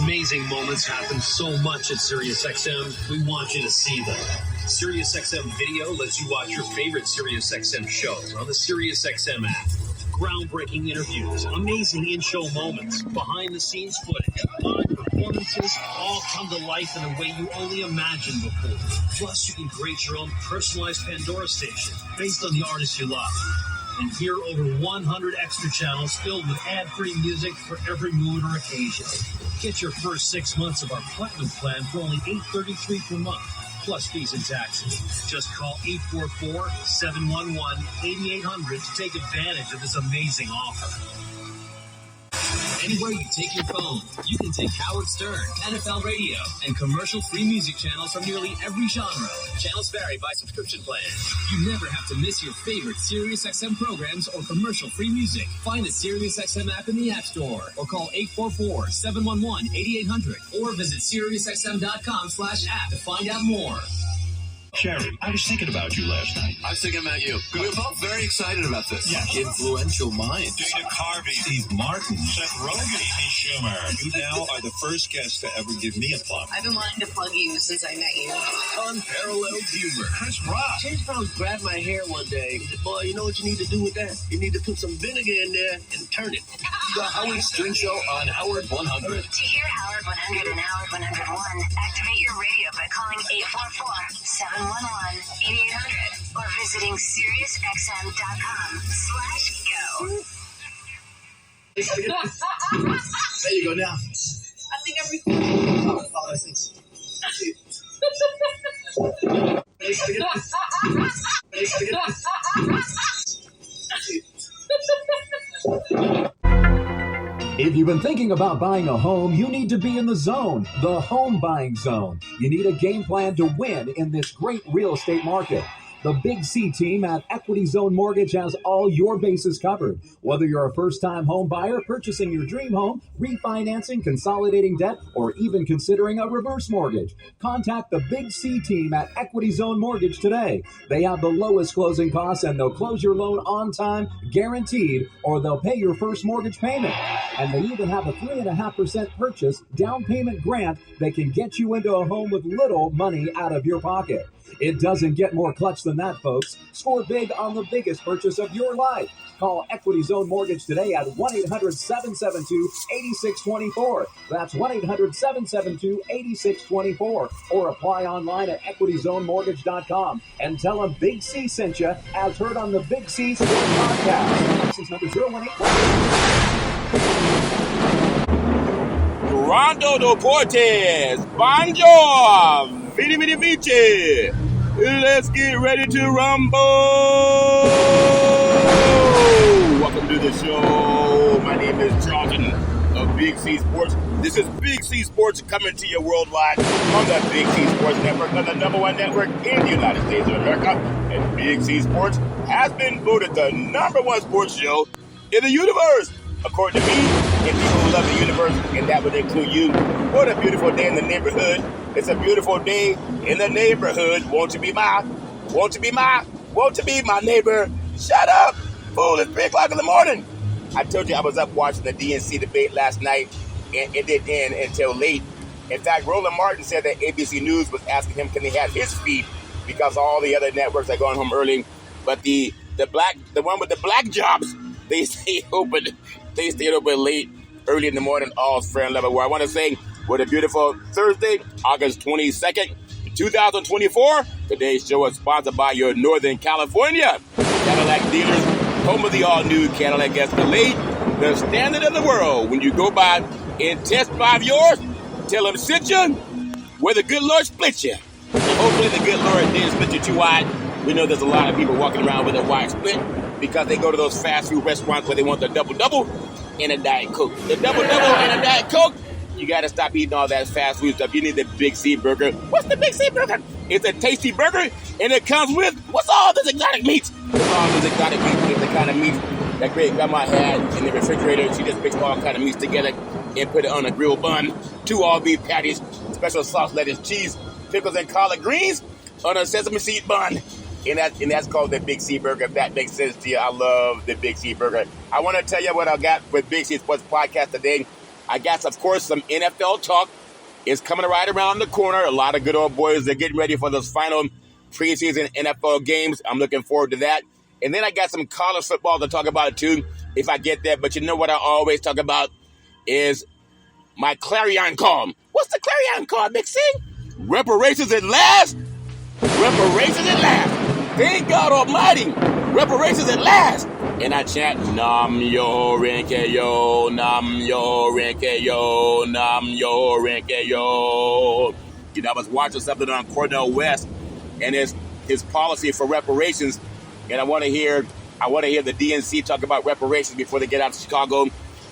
Amazing moments happen so much at SiriusXM. We want you to see them. SiriusXM Video lets you watch your favorite SiriusXM shows on the SiriusXM app. Groundbreaking interviews, amazing in-show moments, behind-the-scenes footage, live performances, all come to life in a way you only imagined before. Plus, you can create your own personalized Pandora station based on the artists you love. And hear over 100 extra channels filled with ad-free music for every mood or occasion. Get your first 6 months of our Platinum plan for only $8.33 per month, plus fees and taxes. Just call 844-711-8800 to take advantage of this amazing offer. Anywhere you take your phone, you can take Howard Stern, NFL Radio, and commercial-free music channels from nearly every genre. Channels vary by subscription plan. You never have to miss your favorite SiriusXM programs or commercial-free music. Find the SiriusXM app in the App Store or call 844-711-8800 or visit SiriusXM.com/app to find out more. Sherry, I was thinking about you last night. I was thinking about you. We were both very excited about this. Yes. Influential minds. Dana Carvey, Steve Martin, Seth Rogen, Amy Schumer. You now are the first guest to ever give me a plug. I've been wanting to plug you since I met you. Unparalleled humor. Chris Rock. James Brown grabbed my hair one day. He said, boy, you know what you need to do with that? You need to put some vinegar in there and turn it. The Howard Stern Show on Howard 100. To hear Howard 100 and Howard 101, activate your radio by calling 844-711-8800 or visiting SiriusXM.com/go. There you go now. I think I'm recording. Oh, thanks. If you've been thinking about buying a home, you need to be in the zone, the home buying zone. You need a game plan to win in this great real estate market. The Big C team at Equity Zone Mortgage has all your bases covered. Whether you're a first-time home buyer, purchasing your dream home, refinancing, consolidating debt, or even considering a reverse mortgage, contact the Big C team at Equity Zone Mortgage today. They have the lowest closing costs, and they'll close your loan on time, guaranteed, or they'll pay your first mortgage payment. And they even have a 3.5% purchase down payment grant that can get you into a home with little money out of your pocket. It doesn't get more clutch than that, folks. Score big on the biggest purchase of your life. Call Equity Zone Mortgage today at 1-800-772-8624. That's 1-800-772-8624. Or apply online at equityzonemortgage.com and tell them Big C sent you, as heard on the Big C Sports Podcast. License number 018. Rondo Deportes, Bonjour, Vidi Vidi Vici. Let's get ready to rumble. Welcome to the show. My name is Charlton of Big C Sports. This is Big C Sports coming to you worldwide on the Big C Sports Network, on the #1 network in the United States of America. And Big C Sports has been voted the #1 sports show in the universe. According to me, and people who love the universe, and that would include you. What a beautiful day in the neighborhood. It's a beautiful day in the neighborhood. Won't you be my neighbor? Shut up, fool, it's 3 o'clock in the morning. I told you I was up watching the DNC debate last night, and it didn't end until late. In fact, Roland Martin said that ABC News was asking him, can they have his feed, because all the other networks are going home early. But the one with the black jobs, they stayed open. They stayed open late, early in the morning, all fair and level. Where I want to say, what a beautiful Thursday, August 22nd, 2024. Today's show is sponsored by your Northern California Cadillac dealers, home of the all-new Cadillac Escalade, the standard of the world. When you go by and test drive yours, tell them sit you where the good Lord split you. And hopefully the good Lord didn't split you too wide. We know there's a lot of people walking around with a wide split because they go to those fast food restaurants where they want the double-double and a Diet Coke. The double-double and a Diet Coke, you got to stop eating all that fast food stuff. You need the Big C Burger. What's the Big C Burger? It's a tasty burger, and it comes with, what's all this exotic meats? What's all this exotic meats? It's the kind of meat that great grandma had in the refrigerator. She just mixed all kind of meats together and put it on a grilled bun. 2 all-beef patties, special sauce, lettuce, cheese, pickles, and collard greens on a sesame seed bun. And that's called the Big C Burger, if that makes sense to you. I love the Big C Burger. I want to tell you what I got with Big C Sports Podcast today. I got, of course, some NFL talk. It's coming right around the corner. A lot of good old boys are getting ready for those final preseason NFL games. I'm looking forward to that. And then I got some college football to talk about too, if I get there. But you know what I always talk about is my clarion call. What's the clarion call, Big C? Reparations at last. Reparations at last. Thank God Almighty. Reparations at last. And I chant, Nam yo renke yo, Nam yo renke yo, Nam yo renke yo. You know, I was watching something on Cornell West and his policy for reparations, and I want to hear the DNC talk about reparations before they get out of Chicago.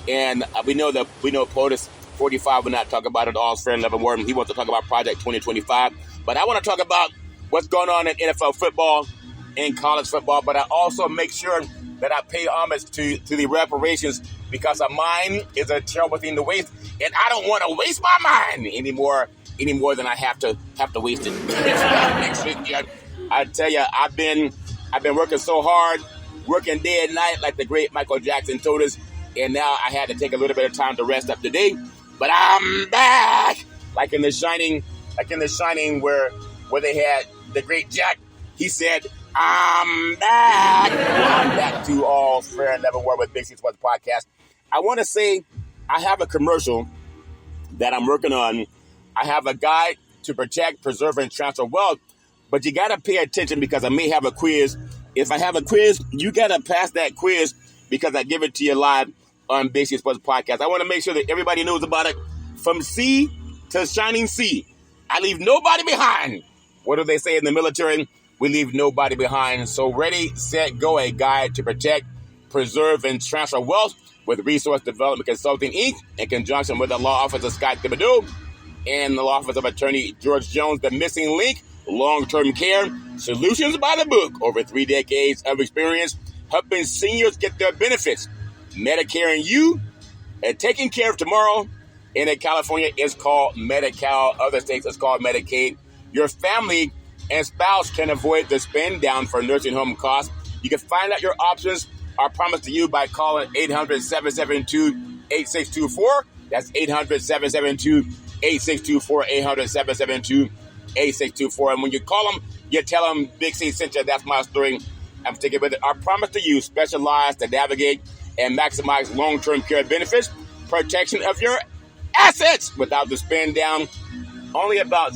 And we know POTUS 45 will not talk about it. All's fair in love and war. He wants to talk about Project 2025. But I want to talk about what's going on in NFL football, in college football. But I also make sure that I pay homage to the reparations, because a mind is a terrible thing to waste, and I don't want to waste my mind any more than I have to waste it. Next week, I tell you, I've been working so hard, working day and night, like the great Michael Jackson told us, and now I had to take a little bit of time to rest up today. But I'm back, like in The Shining, where they had the great Jack. He said, I'm back. I'm back to All Fair and Never War with Big C Sports Podcast. I want to say I have a commercial that I'm working on. I have a guide to protect, preserve, and transfer wealth, but you got to pay attention because I may have a quiz. If I have a quiz, you got to pass that quiz because I give it to you live on Big C Sports Podcast. I want to make sure that everybody knows about it. From sea to shining sea, I leave nobody behind. What do they say in the military? We leave nobody behind. So ready, set, go. A guide to protect, preserve, and transfer wealth with Resource Development Consulting, Inc., in conjunction with the law office of Scott Thibodeau and the law office of Attorney George Jones. The missing link, long-term care, solutions by the book. Over 3 decades of experience helping seniors get their benefits. Medicare and you, and taking care of tomorrow. And in California, it's called Medi-Cal. Other states, it's called Medicaid. Your family and spouse can avoid the spend down for nursing home costs. You can find out your options are promised to you by calling 800-772-8624. That's 800-772-8624, 800-772-8624. And when you call them, you tell them Big C sent you. That's my story. I'm sticking with it. Our promise to you, specialized to navigate and maximize long-term care benefits, protection of your assets without the spend down. Only about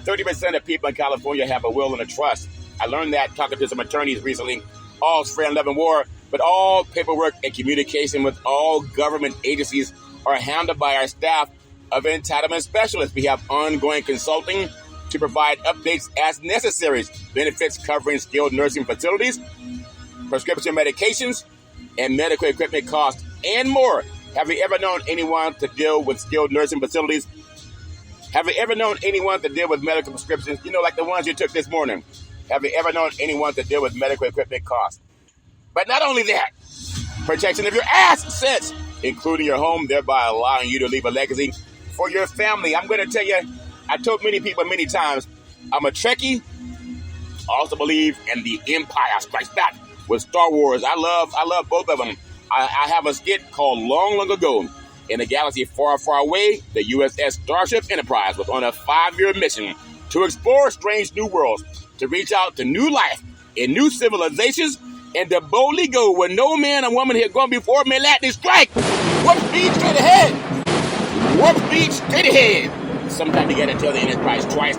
30% of people in California have a will and a trust. I learned that talking to some attorneys recently. All's fair in love and war, but all paperwork and communication with all government agencies are handled by our staff of entitlement specialists. We have ongoing consulting to provide updates as necessary. Benefits covering skilled nursing facilities, prescription medications, and medical equipment costs, and more. Have you ever known anyone to deal with skilled nursing facilities? Have you ever known anyone to deal with medical prescriptions? You know, like the ones you took this morning. Have you ever known anyone to deal with medical equipment costs? But not only that, protection of your assets, including your home, thereby allowing you to leave a legacy for your family. I'm going to tell you, I told many people many times, I'm a Trekkie. I also believe in the Empire Strikes Back with Star Wars. I love both of them. I have a skit called Long, Long Ago. In a galaxy far, far away, the USS Starship Enterprise was on a 5-year mission to explore strange new worlds, to reach out to new life in new civilizations, and to boldly go where no man or woman had gone before may lightning strike. Warp speed straight ahead. Warp speed straight ahead. Sometimes you gotta tell the Enterprise twice.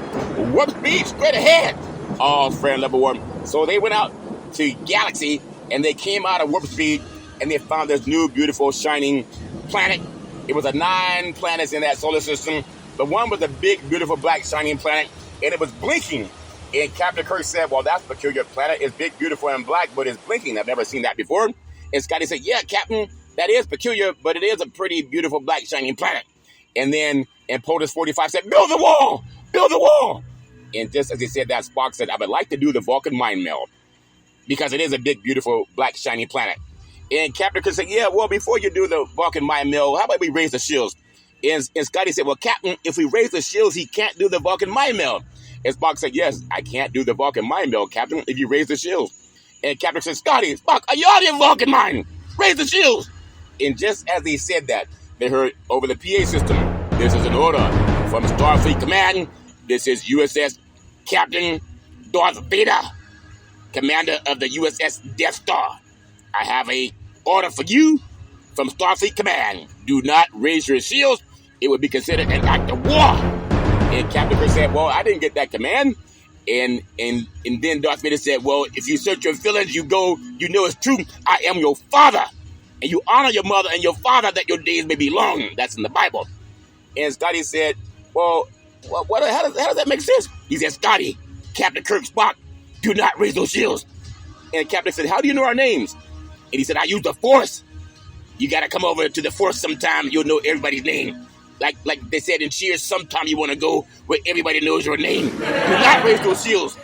Warp speed straight ahead. All fair and level warm. So they went out to galaxy, and they came out of warp speed, and they found this new, beautiful, shining planet. It was 9 planets in that solar system. The one was a big, beautiful, black, shining planet, and it was blinking. And Captain Kirk said, well, that's a peculiar planet. It's big, beautiful, and black, but it's blinking. I've never seen that before. And Scotty said, yeah, Captain, that is peculiar, but it is a pretty beautiful, black, shining planet. And then, and POTUS 45 said, build the wall! Build the wall! And just as he said that, Spock said, I would like to do the Vulcan mind meld, because it is a big, beautiful, black, shiny planet. And Captain Kirk said, yeah, well, before you do the Vulcan mind meld, how about we raise the shields? And Scotty said, well, Captain, if we raise the shields, he can't do the Vulcan mind meld. And Spock said, yes, I can't do the Vulcan mind meld, Captain, if you raise the shields. And Captain said, Scotty, Spock, are you out of your Vulcan mind? Raise the shields. And just as he said that, they heard over the PA system, "This is an order from Starfleet Command. This is USS Captain Darth Vader, commander of the USS Death Star. I have a order for you from Starfleet Command. Do not raise your shields. It would be considered an act of war." And Captain Kirk said, "Well, I didn't get that command." And then Darth Vader said, "Well, if you search your feelings, you know it's true. I am your father. And you honor your mother and your father that your days may be long." That's in the Bible. And Scotty said, "Well, how does that make sense?" He said, "Scotty, Captain Kirk, Spock, do not raise those shields." And Captain said, "How do you know our names?" And he said, "I use the Force. You got to come over to the Force sometime. You'll know everybody's name. Like they said in Cheers, sometime you want to go where everybody knows your name. Do not raise those shields."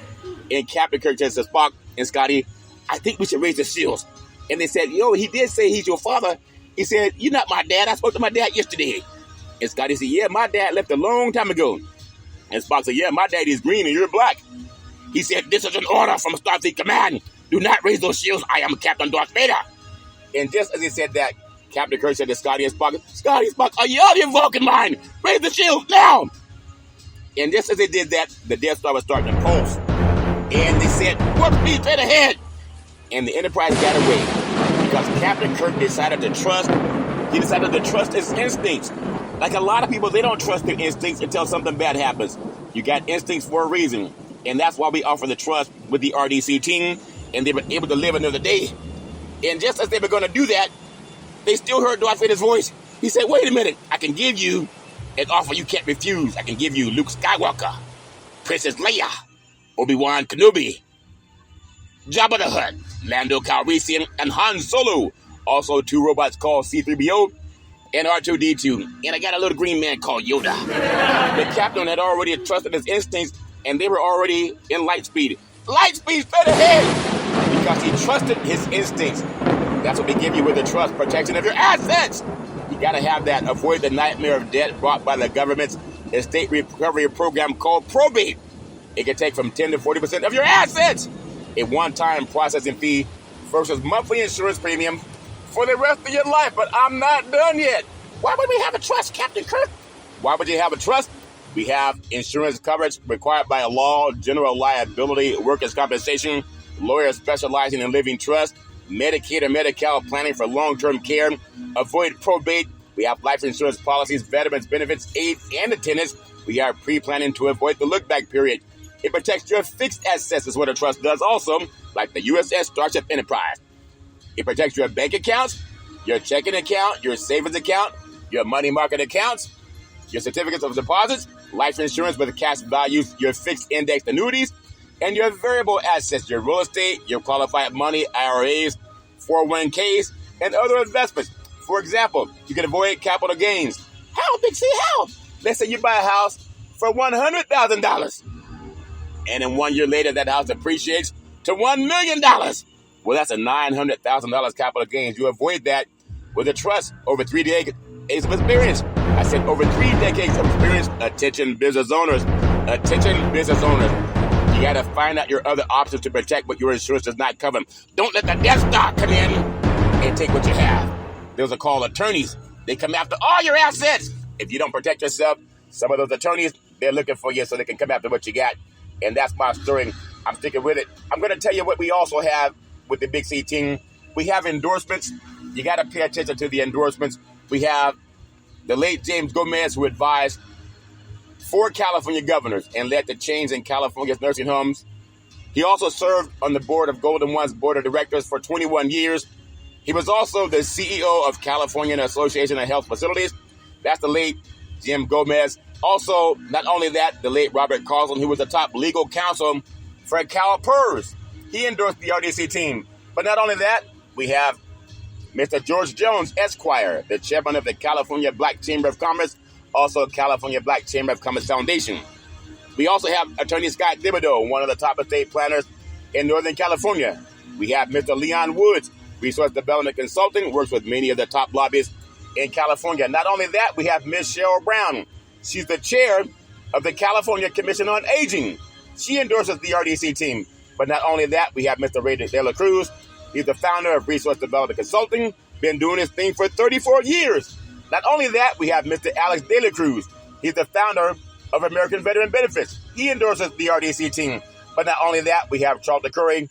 And Captain Kirk said to Spock and Scotty, "I think we should raise the shields." And they said, "He did say he's your father." He said, "You're not my dad. I spoke to my dad yesterday." And Scotty said, "Yeah, my dad left a long time ago." And Spock said, "Yeah, my daddy's green and you're black." He said, "This is an order from Starfleet Command. Do not raise those shields. I am Captain Darth Vader." And just as he said that, Captain Kirk said to Scotty and Spock, "Scotty, Spock, are you out of your Vulcan mind? Raise the shield now!" And just as they did that, the Death Star was starting to pulse. And they said, "Warp speed straight ahead!" And the Enterprise got away because Captain Kirk decided to trust his instincts. Like a lot of people, they don't trust their instincts until something bad happens. You got instincts for a reason. And that's why we offer the trust with the RDC team. And they were able to live another day. And just as they were going to do that, they still heard Darth Vader's voice. He said, "Wait a minute, I can give you an offer you can't refuse. I can give you Luke Skywalker, Princess Leia, Obi-Wan Kenobi, Jabba the Hutt, Lando Calrissian, and Han Solo. Also 2 robots called C-3PO and R2-D2. And I got a little green man called Yoda." The captain had already trusted his instincts, and they were already in light speed. Light speed straight ahead! Because he trusted his instincts. That's what we give you with the trust, protection of your assets. You got to have that. Avoid the nightmare of debt brought by the government's estate recovery program called probate. It can take from 10 to 40% of your assets. A one-time processing fee versus monthly insurance premium for the rest of your life. But I'm not done yet. Why would we have a trust, Captain Kirk? Why would you have a trust? We have insurance coverage required by a law, general liability, workers' compensation, lawyers specializing in living trust, Medicaid or Medi-Cal planning for long-term care, avoid probate. We have life insurance policies, veterans benefits, aid, and attendance. We are pre-planning to avoid the look-back period. It protects your fixed assets is what a trust does also, like the USS Starship Enterprise. It protects your bank accounts, your checking account, your savings account, your money market accounts, your certificates of deposits, life insurance with cash values, your fixed indexed annuities, and your variable assets, your real estate, your qualified money, IRAs, 401ks, and other investments. For example, you can avoid capital gains. How, Big C, how? Let's say you buy a house for $100,000. And then 1 year later, that house appreciates to $1 million. Well, that's a $900,000 capital gains. You avoid that with a trust over 3 decades of experience. I said over 3 decades of experience. Attention business owners. Attention business owners. You got to find out your other options to protect what your insurance does not cover. Don't let the Death Star come in and take what you have. Those are called attorneys. They come after all your assets. If you don't protect yourself, some of those attorneys, they're looking for you so they can come after what you got. And that's my story. I'm sticking with it. I'm going to tell you what we also have with the Big C team. We have endorsements. You got to pay attention to the endorsements. We have the late James Gomez, who advised 4 California governors and led the change in California's nursing homes. He also served on the board of Golden One's board of directors for 21 years. He was also the CEO of California Association of Health Facilities. That's the late Jim Gomez. Also, not only that, the late Robert Carlson, who was the top legal counsel for CalPERS. He endorsed the RDC team. But not only that, we have Mr. George Jones, Esquire, the chairman of the California Black Chamber of Commerce, also California Black Chamber of Commerce Foundation. We also have Attorney Scott Thibodeau, one of the top estate planners in Northern California. We have Mr. Leon Woods, resource development consultant, works with many of the top lobbyists in California. Not only that, we have Ms. Cheryl Brown. She's the chair of the California Commission on Aging. She endorses the RDC team. But not only that, we have Mr. Ray De La Cruz. He's the founder of Resource Development Consulting, been doing his thing for 34 years. Not only that, we have Mr. Alex De La Cruz. He's the founder of American Veteran Benefits. He endorses the RDC team. But not only that, we have Charlton Curry,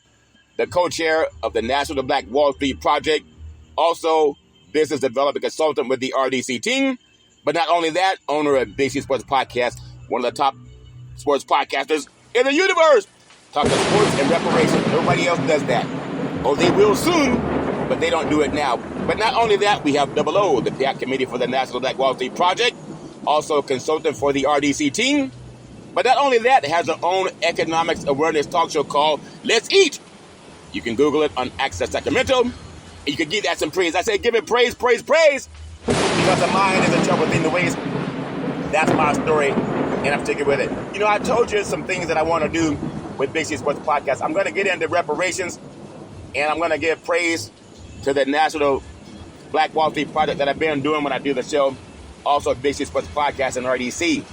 the co-chair of the National Black Wall Street Project, also business development consultant with the RDC team. But not only that, owner of Big C Sports Podcast, one of the top sports podcasters in the universe. Talk to sports and reparations. Nobody else does that. Oh, they will soon, but they don't do it now. But not only that, we have Double O, the PAC Committee for the National Black Wall Street Project, also a consultant for the RDC team. But not only that, it has their own economics awareness talk show called Let's Eat. You can Google it on Access Sacramento. And you can give that some praise. I say give it praise, praise, praise. Because the mind is a trouble thing to waste. That's my story, and I'm sticking with it. You know, I told you some things that I want to do with Big C Sports Podcast. I'm going to get into reparations, and I'm going to give praise to the National Black Wall Street Project that I've been doing when I do the show. Also, Big C Sports Podcast and RDC.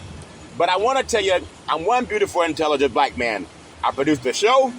But I want to tell you, I'm one beautiful, intelligent black man. I produce the show.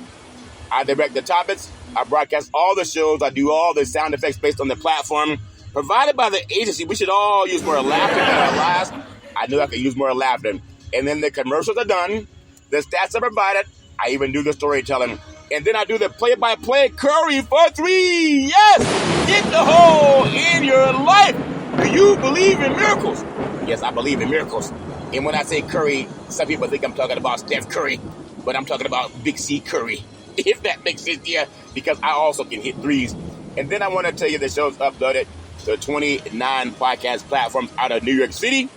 I direct the topics. I broadcast all the shows. I do all the sound effects based on the platform provided by the agency. We should all use more laughter in our lives. I knew I could use more laughter. And then the commercials are done. The stats are provided. I even do the storytelling. And then I do the play-by-play Curry for 3. Yes! Get the hole in your life. Do you believe in miracles? Yes, I believe in miracles. And when I say Curry, some people think I'm talking about Steph Curry. But I'm talking about Big C Curry. If that makes sense, yeah. Because I also can hit threes. And then I want to tell you the show's uploaded to 29 podcast platforms out of New York City.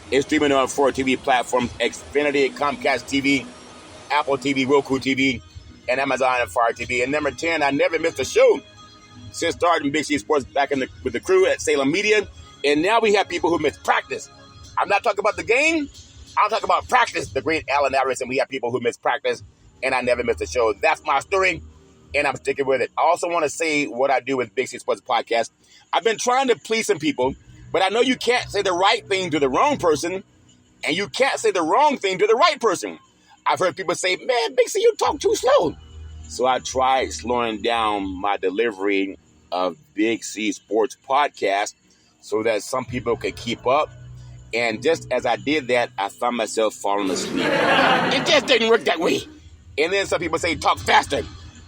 It's streaming on 4 TV platforms: Xfinity, Comcast TV, Apple TV, Roku TV, and Amazon and Fire TV. And number 10, I never missed a show since starting Big C Sports back with the crew at Salem Media. And now we have people who miss practice. I'm not talking about the game. I'm talking about practice. The great Allen Iverson. We have people who miss practice, and I never missed a show. That's my story, and I'm sticking with it. I also want to say what I do with Big C Sports Podcast. I've been trying to please some people, but I know you can't say the right thing to the wrong person, and you can't say the wrong thing to the right person. I've heard people say, man, Big C, you talk too slow. So I tried slowing down my delivery of Big C Sports Podcast so that some people could keep up. And just as I did that, I found myself falling asleep. It just didn't work that way. And then some people say, talk faster.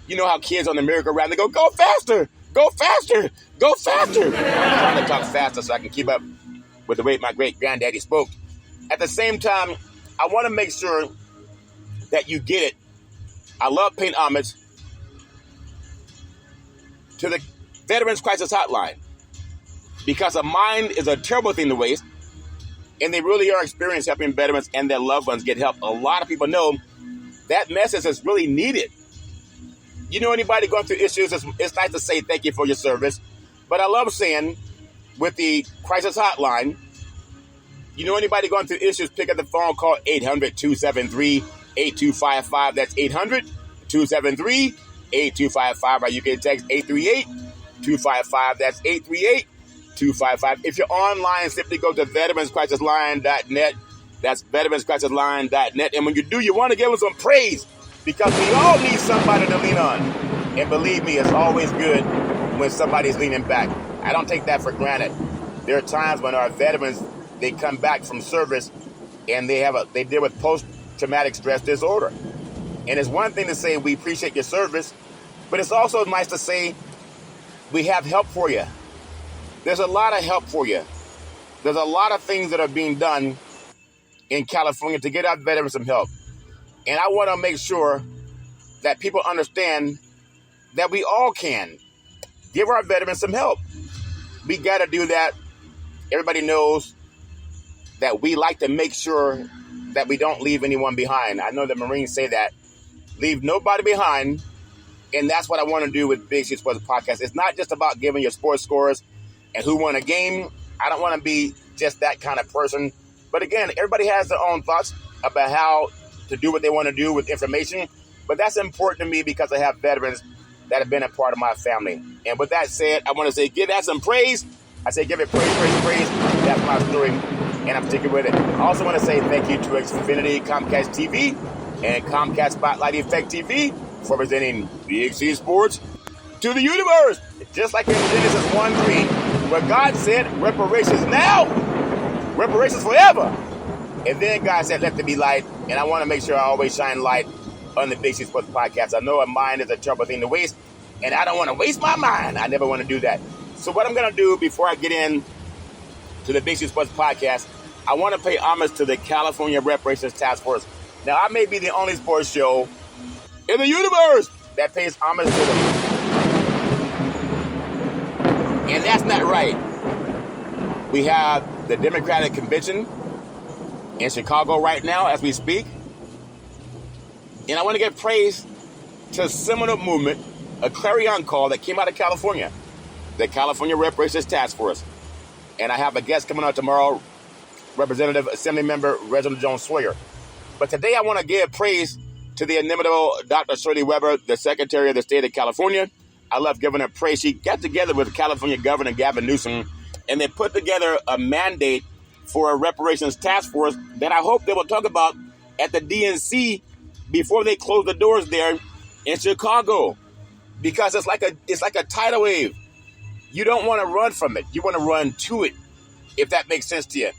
You know how kids on the merry-go-round, they go faster, go faster, go faster. I'm trying to talk faster so I can keep up with the way my great-granddaddy spoke. At the same time, I want to make sure that you get it. I love paying homage to the Veterans Crisis Hotline, because a mind is a terrible thing to waste, and they really are experienced helping veterans and their loved ones get help. A lot of people know that message is really needed. You know, anybody going through issues, it's nice to say thank you for your service, but I love saying with the Crisis Hotline, you know, anybody going through issues, pick up the phone, call 800-273-8255. That's 800-273-8255. Or you can text 838-255. That's 838-255. If you're online, simply go to veteranscrisisline.net. That's veteranscrisisline.net. And when you do, you want to give them some praise, because we all need somebody to lean on. And believe me, it's always good when somebody's leaning back. I don't take that for granted. There are times when our veterans, they come back from service and they deal with post-traumatic stress disorder. And it's one thing to say we appreciate your service, but it's also nice to say we have help for you. There's a lot of help for you. There's a lot of things that are being done in California to get our veterans some help. And I want to make sure that people understand that we all can give our veterans some help. We got to do that. Everybody knows that we like to make sure that we don't leave anyone behind. I know the Marines say that. Leave nobody behind. And that's what I want to do with Big C Sports Podcast. It's not just about giving your sports scores and who won a game. I don't want to be just that kind of person. But again, everybody has their own thoughts about how to do what they want to do with information. But that's important to me because I have veterans that have been a part of my family. And with that said, I want to say give that some praise. I say give it praise, praise, praise. That's my story, and I'm sticking with it. I also want to say thank you to Xfinity, Comcast TV, and Comcast Spotlight Effect TV for presenting Big C Sports to the universe. Just like in Genesis 1:3, But God said, reparations now, reparations forever. And then God said, let there be light. And I want to make sure I always shine light on the Big C Sports Podcast. I know a mind is a terrible thing to waste, and I don't want to waste my mind. I never want to do that. So what I'm going to do before I get in to the Big C Sports Podcast, I want to pay homage to the California Reparations Task Force. Now, I may be the only sports show in the universe that pays homage to them. And that's not right. We have the Democratic Convention in Chicago right now as we speak. And I want to give praise to a seminal movement, a clarion call that came out of California, the California Reparations Task Force. And I have a guest coming on tomorrow, Representative Assembly Member Reginald Jones Sawyer. But today I want to give praise to the inimitable Dr. Shirley Weber, the Secretary of the State of California. I love giving her praise. She got together with California Governor Gavin Newsom, and they put together a mandate for a reparations task force that I hope they will talk about at the DNC before they close the doors there in Chicago, because it's like a tidal wave. You don't want to run from it. You want to run to it, if that makes sense to you.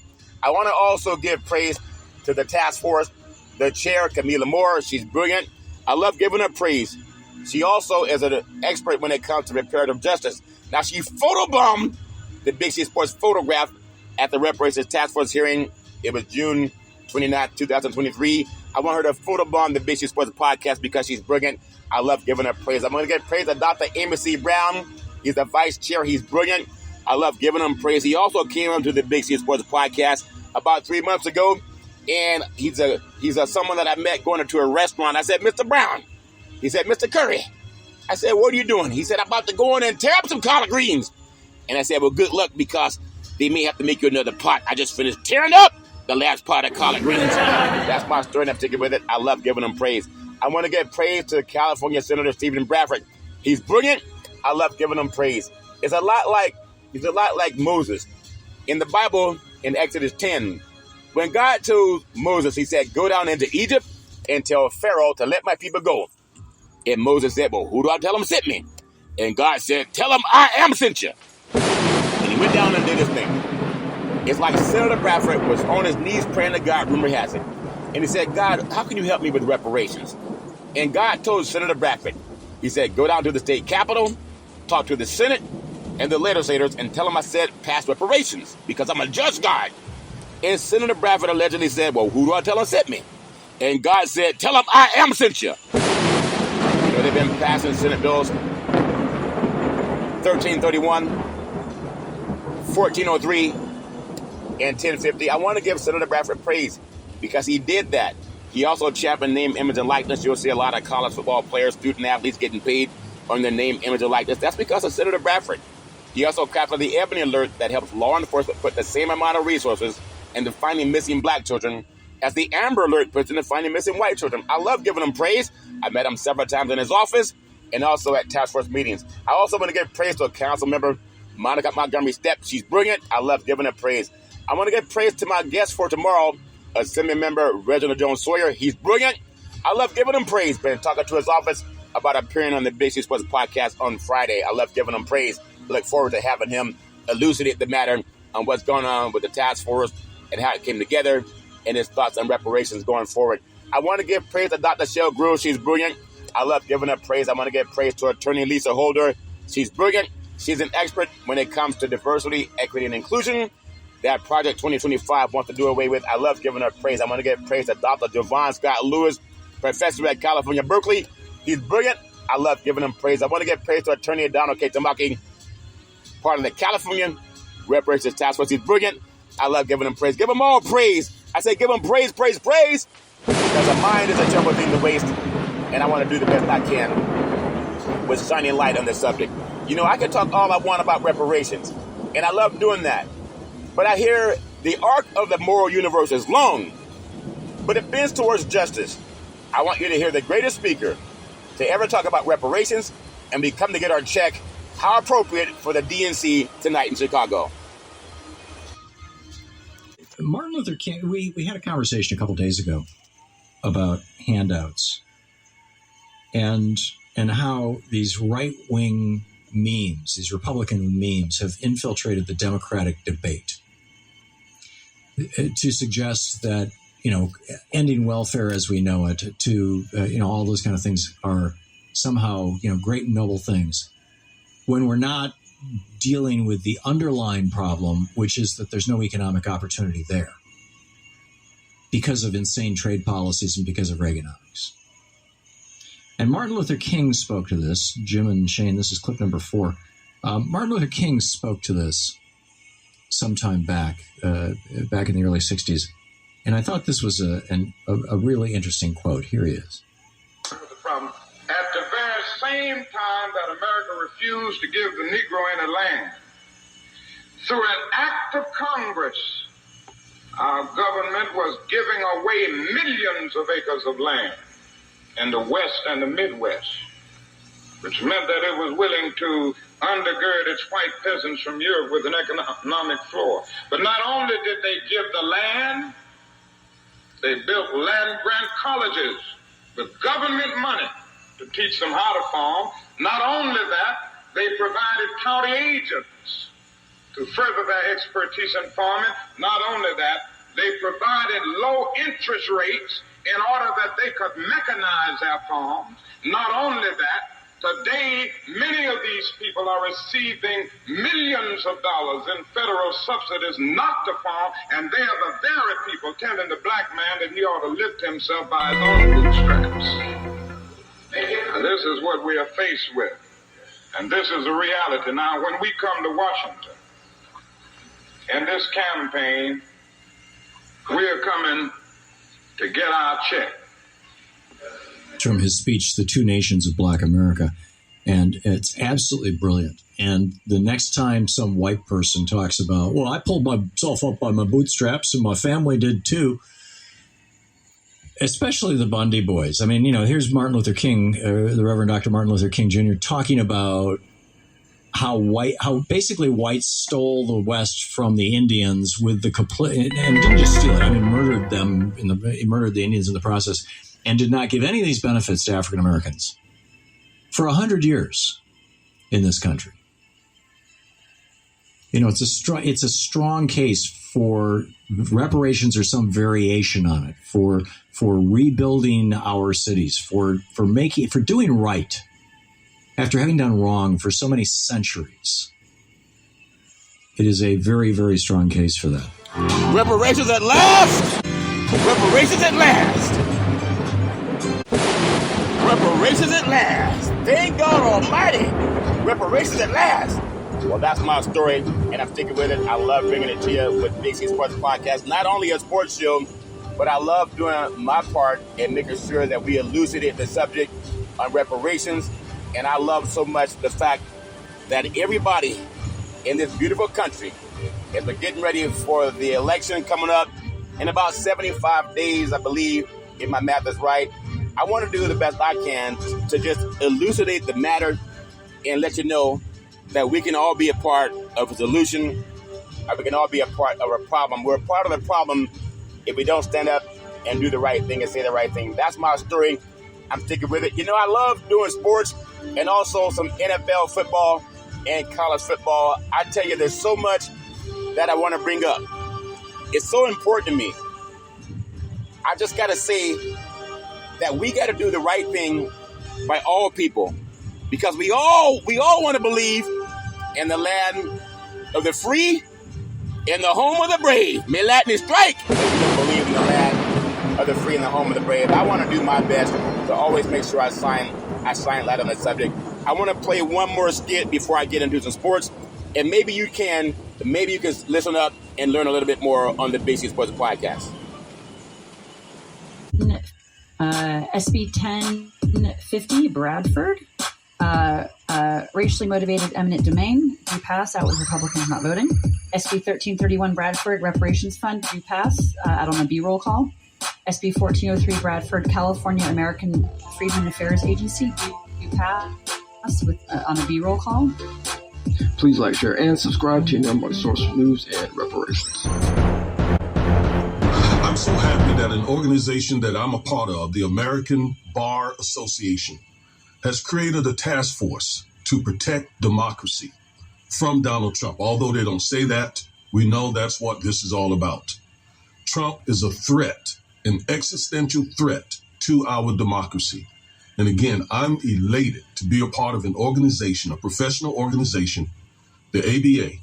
I want to also give praise to the task force, the chair, Camila Moore. She's brilliant. I love giving her praise. She also is an expert when it comes to reparative justice. Now, she photobombed the Big C Sports photograph at the Reparations Task Force hearing. It was June 29, 2023. I want her to photobomb the Big C Sports Podcast because she's brilliant. I love giving her praise. I'm going to give praise to Dr. Amos C. Brown. He's the vice chair. He's brilliant. I love giving him praise. He also came onto the Big C Sports Podcast about 3 months ago, and he's someone that I met going into a restaurant. I said, Mr. Brown. He said, Mr. Curry. I said, what are you doing? He said, I'm about to go in and tear up some collard greens. And I said, well, good luck, because they may have to make you another pot. I just finished tearing up the last pot of collard greens. That's my story, and I'm sticking with it. I love giving them praise. I want to give praise to California Senator Stephen Bradford. He's brilliant. I love giving him praise. He's a lot like Moses. In the Bible, in Exodus 10, when God told Moses, he said, go down into Egypt and tell Pharaoh to let my people go. And Moses said, well, who do I tell him sent me? And God said, tell him I am sent you. And he went down and did his thing. It's like Senator Bradford was on his knees praying to God, rumor has it. And he said, God, how can you help me with reparations? And God told Senator Bradford, he said, go down to the state capitol, talk to the Senate and the legislators, and tell them I said pass reparations because I'm a just God. And Senator Bradford allegedly said, well, who do I tell him sent me? And God said, tell him I am sent you. You know, they've been passing Senate bills 1331, 1403, and 1050. I want to give Senator Bradford praise because he did that. He also championed name, image, and likeness. You'll see a lot of college football players, student athletes getting paid on their name, image, and likeness. That's because of Senator Bradford. He also crafted the Ebony Alert that helps law enforcement put the same amount of resources into finding missing black children as the Amber Alert puts into finding missing white children. I love giving him praise. I met him several times in his office and also at task force meetings. I also want to give praise to a council member, Monica Montgomery Stepp. She's brilliant. I love giving her praise. I want to give praise to my guest for tomorrow, Assembly Member Reginald Jones Sawyer. He's brilliant. I love giving him praise. Been talking to his office about appearing on the Big C Sports Podcast on Friday. I love giving him praise. Look forward to having him elucidate the matter on what's going on with the task force and how it came together and his thoughts on reparations going forward. I want to give praise to Dr. Shell Grew. She's brilliant. I love giving her praise. I want to give praise to Attorney Lisa Holder. She's brilliant. She's an expert when it comes to diversity, equity, and inclusion that Project 2025 wants to do away with. I love giving her praise. I want to give praise to Dr. Javon Scott Lewis, professor at California, Berkeley. He's brilliant. I love giving him praise. I want to give praise to Attorney Donald K. Tamaki, part of the California Reparations Task Force. He's brilliant. I love giving him praise. Give them all praise. I say give them praise, praise, praise. Because a mind is a terrible thing to waste. And I want to do the best I can with shining light on this subject. You know, I can talk all I want about reparations. And I love doing that. But I hear the arc of the moral universe is long, but it bends towards justice. I want you to hear the greatest speaker to ever talk about reparations, and we come to get our check. How appropriate for the DNC tonight in Chicago. Martin Luther King, we had a conversation a couple days ago about handouts and how these right-wing memes, these Republican memes, have infiltrated the Democratic debate to suggest that, ending welfare as we know it, to, all those kind of things are somehow, great and noble things, when we're not dealing with the underlying problem, which is that there's no economic opportunity there because of insane trade policies and because of Reaganomics. And Martin Luther King spoke to this. Jim and Shane, this is clip number 4. Martin Luther King spoke to this sometime back in the early 60s. And I thought this was a really interesting quote. Here he is. The problem. At the very same time that America refused to give the Negro any land, through an act of Congress, our government was giving away millions of acres of land in the West and the Midwest, which meant that it was willing to undergird its white peasants from Europe with an economic floor. But not only did they give the land, they built land-grant colleges with government money to teach them how to farm. Not only that, they provided county agents to further their expertise in farming. Not only that, they provided low interest rates in order that they could mechanize their farms. Not only that, today many of these people are receiving millions of dollars in federal subsidies not to farm, and they are the very people telling the black man that he ought to lift himself by his own bootstraps. And this is what we are faced with. And this is a reality. Now, when we come to Washington, in this campaign, we are coming to get our check. From his speech, The Two Nations of Black America. And it's absolutely brilliant. And the next time some white person talks about, well, I pulled myself up by my bootstraps and my family did too, especially the Bundy boys. I mean, here's Martin Luther King, the Reverend Dr. Martin Luther King Jr., talking about how basically whites stole the West from the Indians with the complete, and didn't just steal it. I mean, murdered them he murdered the Indians in the process, and did not give any of these benefits to African Americans for 100 years in this country. It's a strong case for reparations or some variation on it, for rebuilding our cities, for doing right after having done wrong for so many centuries. It is a very, very strong case for that. Reparations at last! Reparations at last! Reparations at last! Thank God Almighty! Reparations at last! Well, that's my story, and I'm sticking with it. I love bringing it to you with Big C Sports Podcast. Not only a sports show, but I love doing my part and making sure that we elucidate the subject on reparations. And I love so much the fact that everybody in this beautiful country, as we're getting ready for the election coming up in about 75 days, I believe, if my math is right, I want to do the best I can to just elucidate the matter and let you know that we can all be a part of a solution, or we can all be a part of a problem. We're a part of the problem if we don't stand up and do the right thing and say the right thing. That's my story. I'm sticking with it. I love doing sports and also some NFL football and college football. I tell you, there's so much that I want to bring up. It's so important to me. I just got to say that we got to do the right thing by all people, because we all want to believe in the land of the free and the home of the brave. May Latin strike! If you don't believe in the land of the free and the home of the brave, I want to do my best to always make sure I shine light on that subject. I want to play one more skit before I get into some sports, and maybe you can listen up and learn a little bit more on the Big C Sports Podcast. SB 1050, Bradford. Racially motivated eminent domain, do pass, out with Republicans not voting. SB 1331, Bradford, Reparations Fund, do pass, out on a B roll call. SB 1403, Bradford, California American Freedmen Affairs Agency, do pass on a B roll call. Please like, share, and subscribe to your number one source for news and reparations. I'm so happy that an organization that I'm a part of, the American Bar Association, has created a task force to protect democracy from Donald Trump. Although they don't say that, we know that's what this is all about. Trump is a threat, an existential threat to our democracy. And again, I'm elated to be a part of an organization, a professional organization, the ABA,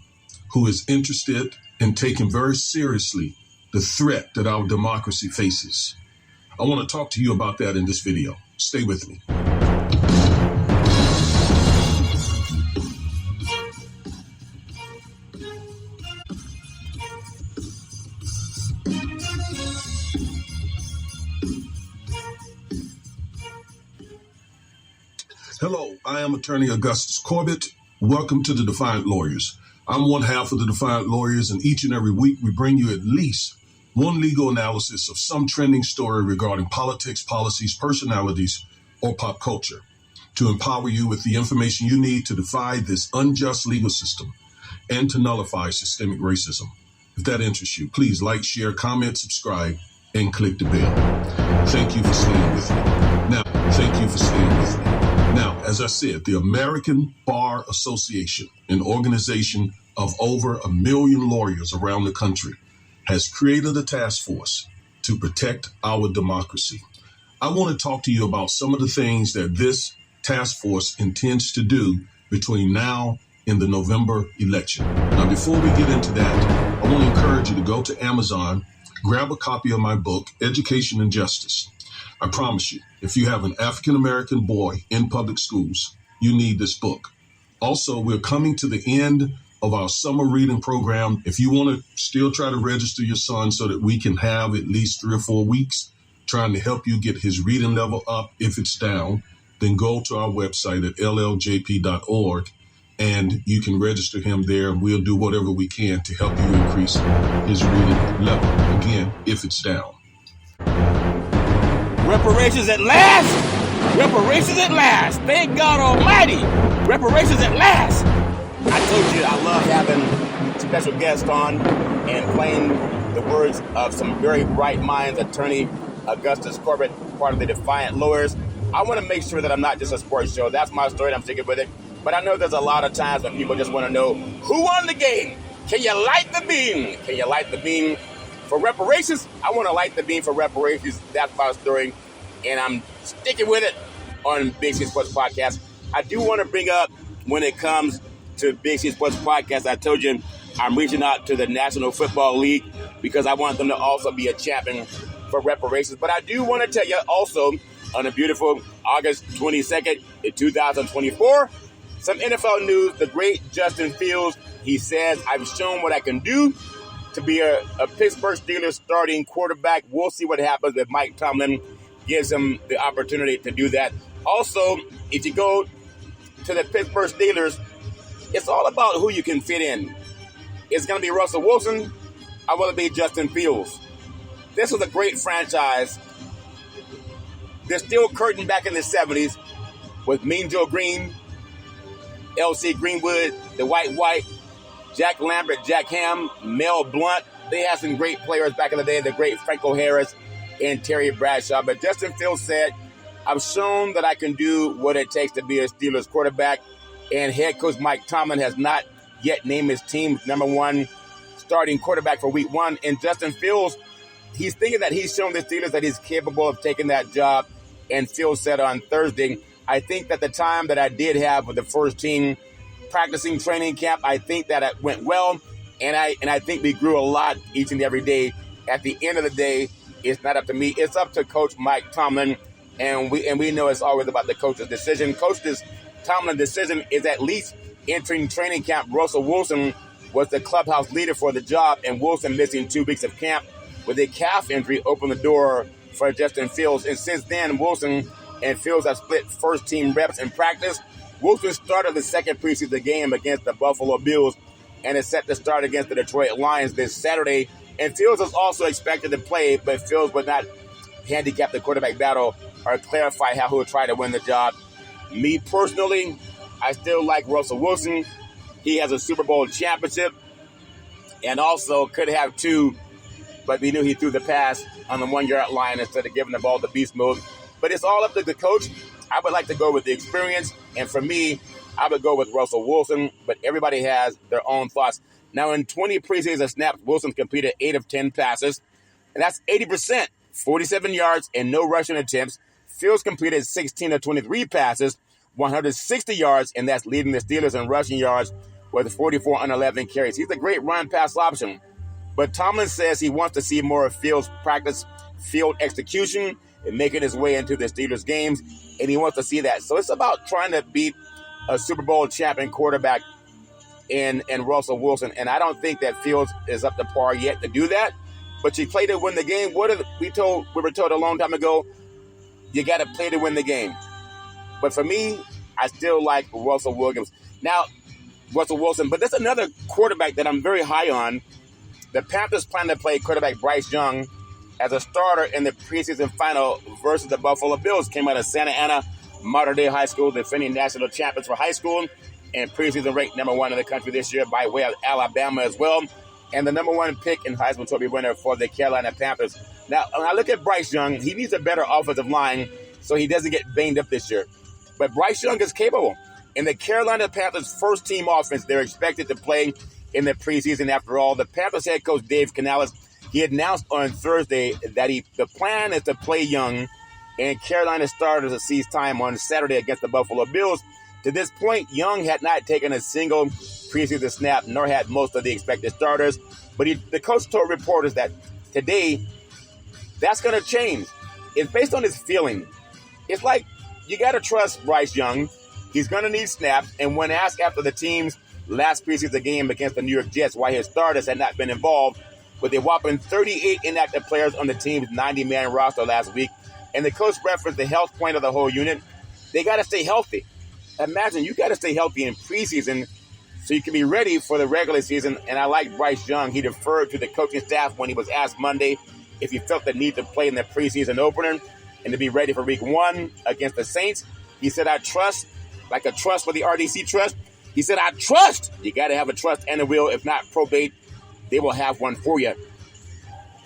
who is interested in taking very seriously the threat that our democracy faces. I want to talk to you about that in this video. Stay with me. Hello, I am attorney Augustus Corbett. Welcome to the Defiant Lawyers. I'm one half of the Defiant Lawyers, and each and every week we bring you at least one legal analysis of some trending story regarding politics, policies, personalities, or pop culture to empower you with the information you need to defy this unjust legal system and to nullify systemic racism. If that interests you, please like, share, comment, subscribe, and click the bell. Thank you for staying with me. Now, as I said, the American Bar Association, an organization of over 1 million lawyers around the country, has created a task force to protect our democracy. I want to talk to you about some of the things that this task force intends to do between now and the November election. Now, before we get into that, I want to encourage you to go to Amazon, grab a copy of my book, Education and Justice. I promise you, if you have an African-American boy in public schools, you need this book. Also, we're coming to the end of our summer reading program. If you want to still try to register your son so that we can have at least 3 or 4 weeks trying to help you get his reading level up if it's down, then go to our website at lljp.org and you can register him there, and we'll do whatever we can to help you increase his reading level, again, if it's down. Reparations at last! Reparations at last! Thank God Almighty! Reparations at last! I told you I love having special guests on and playing the words of some very bright minds. Attorney Augustus Corbett, part of the Defiant Lawyers. I want to make sure that I'm not just a sports show. That's my story, and I'm sticking with it. But I know there's a lot of times when people just want to know who won the game. Can you light the beam? Can you light the beam for reparations? I want to light the beam for reparations. That's my story, and I'm sticking with it on Big C Sports Podcast. I do want to bring up, when it comes to Big C Sports Podcast, I told you I'm reaching out to the National Football League because I want them to also be a champion for reparations. But I do want to tell you also, on a beautiful August 22nd, 2024, some NFL news. The great Justin Fields, he says, I've shown what I can do to be a Pittsburgh Steelers starting quarterback. We'll see what happens if Mike Tomlin gives him the opportunity to do that. Also, if you go to the Pittsburgh Steelers, it's all about who you can fit in. It's going to be Russell Wilson, or will it be Justin Fields? This was a great franchise. They're still curtain back in the 70s with Mean Joe Green, L.C. Greenwood, the White, Jack Lambert, Jack Ham, Mel Blount. They had some great players back in the day, the great Franco Harris and Terry Bradshaw. But Justin Fields said, I've shown that I can do what it takes to be a Steelers quarterback. And head coach Mike Tomlin has not yet named his team's number one starting quarterback for week 1. And Justin Fields, he's thinking that he's shown the Steelers that he's capable of taking that job. And Fields said on Thursday, I think that the time that I did have with the first team practicing training camp, I think that it went well. And I think we grew a lot each and every day. At the end of the day, it's not up to me. It's up to Coach Mike Tomlin. And we know it's always about the coach's decision. Tomlin's decision is at least entering training camp. Russell Wilson was the clubhouse leader for the job, and Wilson missing 2 weeks of camp with a calf injury opened the door for Justin Fields. And since then, Wilson and Fields have split first-team reps in practice. Wilson started the second preseason game against the Buffalo Bills and is set to start against the Detroit Lions this Saturday. And Fields is also expected to play, but Fields would not handicap the quarterback battle or clarify how he would try to win the job. Me personally, I still like Russell Wilson. He has a Super Bowl championship and also could have 2, but we knew he threw the pass on the 1-yard line instead of giving the ball to beast mode. But it's all up to the coach. I would like to go with the experience. And for me, I would go with Russell Wilson, but everybody has their own thoughts. Now, in 20 preseason snaps, Wilson completed 8 of 10 passes, and that's 80%, 47 yards, and no rushing attempts. Fields completed 16 of 23 passes, 160 yards, and that's leading the Steelers in rushing yards with 44 on 11 carries. He's a great run-pass option, but Tomlin says he wants to see more of Fields practice field execution and making his way into the Steelers games, and he wants to see that. So it's about trying to beat a Super Bowl champion quarterback in Russell Wilson, and I don't think that Fields is up to par yet to do that, but you play to win the game. We were told a long time ago, you got to play to win the game. But for me, I still like Russell Wilson. But there's another quarterback that I'm very high on. The Panthers plan to play quarterback Bryce Young as a starter in the preseason final versus the Buffalo Bills. Came out of Santa Ana Mater Dei High School, defending national champions for high school, and preseason ranked number 1 in the country this year by way of Alabama as well, and the number 1 pick and Heisman Trophy winner for the Carolina Panthers. Now, when I look at Bryce Young, he needs a better offensive line so he doesn't get banged up this year. But Bryce Young is capable. In the Carolina Panthers' first-team offense, they're expected to play in the preseason. After all, the Panthers head coach Dave Canales, he announced on Thursday that the plan is to play Young and Carolina starters to seize time on Saturday against the Buffalo Bills. To this point, Young had not taken a single preseason snap, nor had most of the expected starters. But the coach told reporters that today, that's going to change. It's based on his feeling. It's like you got to trust Bryce Young. He's going to need snaps. And when asked after the team's last preseason game against the New York Jets why his starters had not been involved, with a whopping 38 inactive players on the team's 90-man roster last week, and the coach referenced the health point of the whole unit, they got to stay healthy. Imagine you got to stay healthy in preseason so you can be ready for the regular season. And I like Bryce Young. He deferred to the coaching staff when he was asked Monday if he felt the need to play in the preseason opener and to be ready for week 1 against the Saints. He said, I trust, like a trust for the RDC trust. He said, I trust. You got to have a trust and a will. If not probate, they will have one for you.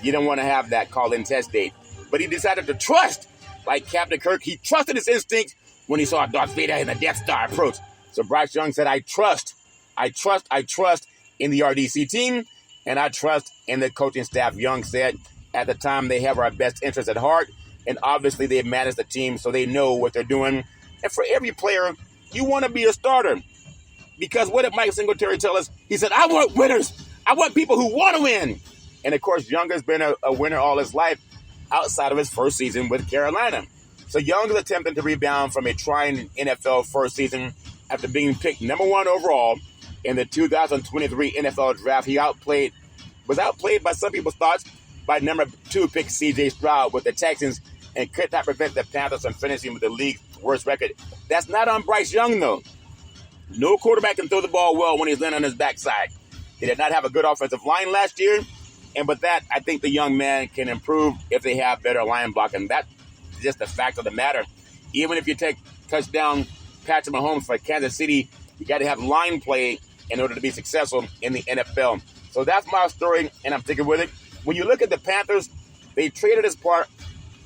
You don't want to have that call-in test date. But he decided to trust, like Captain Kirk. He trusted his instincts when he saw Darth Vader and the Death Star approach. So Bryce Young said, I trust in the RDC team, and I trust in the coaching staff. Young said, at the time, they have our best interests at heart, and obviously they manage the team so they know what they're doing. And for every player, you want to be a starter. Because what did Mike Singletary tell us? He said, I want winners. I want people who want to win. And, of course, Young has been a winner all his life outside of his first season with Carolina. So Young is attempting to rebound from a trying NFL first season after being picked number 1 overall in the 2023 NFL draft. He was outplayed by some people's thoughts by number 2 pick C.J. Stroud with the Texans and could not prevent the Panthers from finishing with the league's worst record. That's not on Bryce Young, though. No quarterback can throw the ball well when he's laying on his backside. They did not have a good offensive line last year, and with that, I think the young man can improve if they have better line blocking. That's just the fact of the matter. Even if you take touchdown Patrick Mahomes for Kansas City, you got to have line play in order to be successful in the NFL. So that's my story, and I'm sticking with it. When you look at the Panthers, they traded as part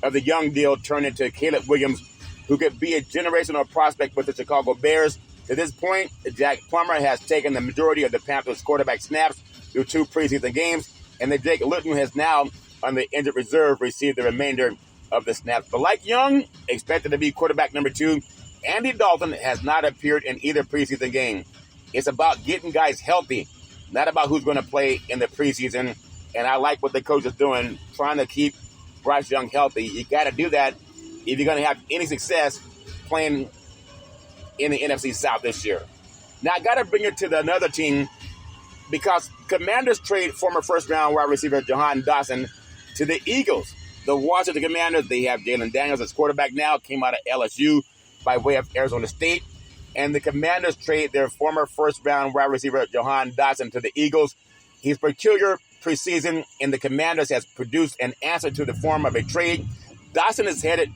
of the Young deal turned into Caleb Williams, who could be a generational prospect with the Chicago Bears. To this point, Jack Plummer has taken the majority of the Panthers' quarterback snaps through 2 preseason games, and the Jake Luton has now, on the injured reserve, received the remainder of the snaps. But like Young, expected to be quarterback number 2, Andy Dalton has not appeared in either preseason game. It's about getting guys healthy, not about who's going to play in the preseason. And I like what the coach is doing, trying to keep Bryce Young healthy. You got to do that if you're going to have any success playing in the NFC South this year. Now, I got to bring it to another team because Commanders trade former first-round wide receiver Jahan Dotson to the Eagles. The Washington Commanders, they have Jalen Daniels as quarterback now, came out of LSU by way of Arizona State. And the Commanders trade their former first-round wide receiver Jahan Dotson to the Eagles. His peculiar preseason in the Commanders has produced an answer to the form of a trade. Dotson is headed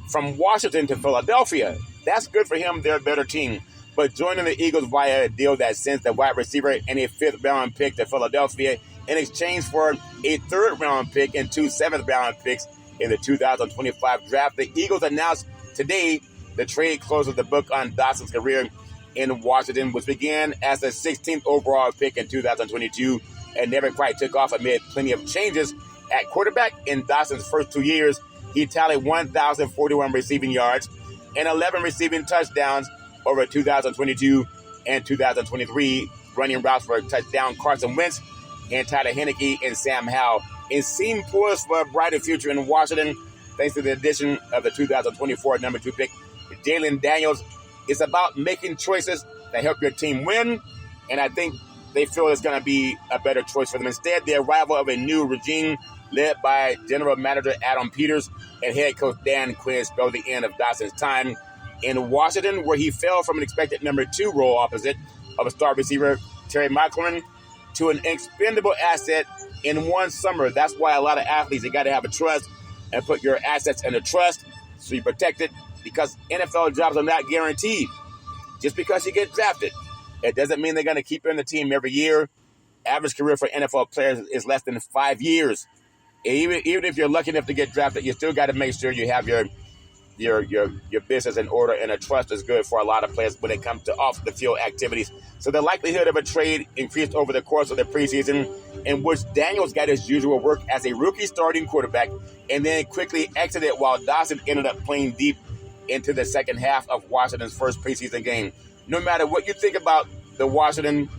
from Washington to Philadelphia. That's good for him. They're a better team. But joining the Eagles via a deal that sends the wide receiver and a 5th-round pick to Philadelphia in exchange for a 3rd-round pick and 2 7th-round picks in the 2025 draft. The Eagles announced today the trade closes the book on Dotson's career in Washington, which began as the 16th overall pick in 2022 and never quite took off amid plenty of changes at quarterback. In Dawson's first 2 years, he tallied 1,041 receiving yards and 11 receiving touchdowns over 2022 and 2023, running routes for a touchdown. Carson Wentz and Tyler Heineke and Sam Howell, and seemed poised for a brighter future in Washington thanks to the addition of the 2024 number 2 pick, Jalen Daniels. It's about making choices that help your team win, and I think they feel it's going to be a better choice for them. Instead, the arrival of a new regime led by General Manager Adam Peters and head coach Dan Quinn spelled the end of Dawson's time in Washington, where he fell from an expected number 2 role opposite of a star receiver, Terry McLaurin, to an expendable asset in one summer. That's why a lot of athletes, they got to have a trust and put your assets in a trust so you protect it, because NFL jobs are not guaranteed. Just because you get drafted, it doesn't mean they're going to keep you in the team every year. Average career for NFL players is less than 5 years. Even if you're lucky enough to get drafted, you still got to make sure you have your business in order, and a trust is good for a lot of players when it comes to off the field activities. So the likelihood of a trade increased over the course of the preseason, in which Daniels got his usual work as a rookie starting quarterback and then quickly exited, while Dawson ended up playing deep into the second half of Washington's first preseason game. No matter what you think about the Washington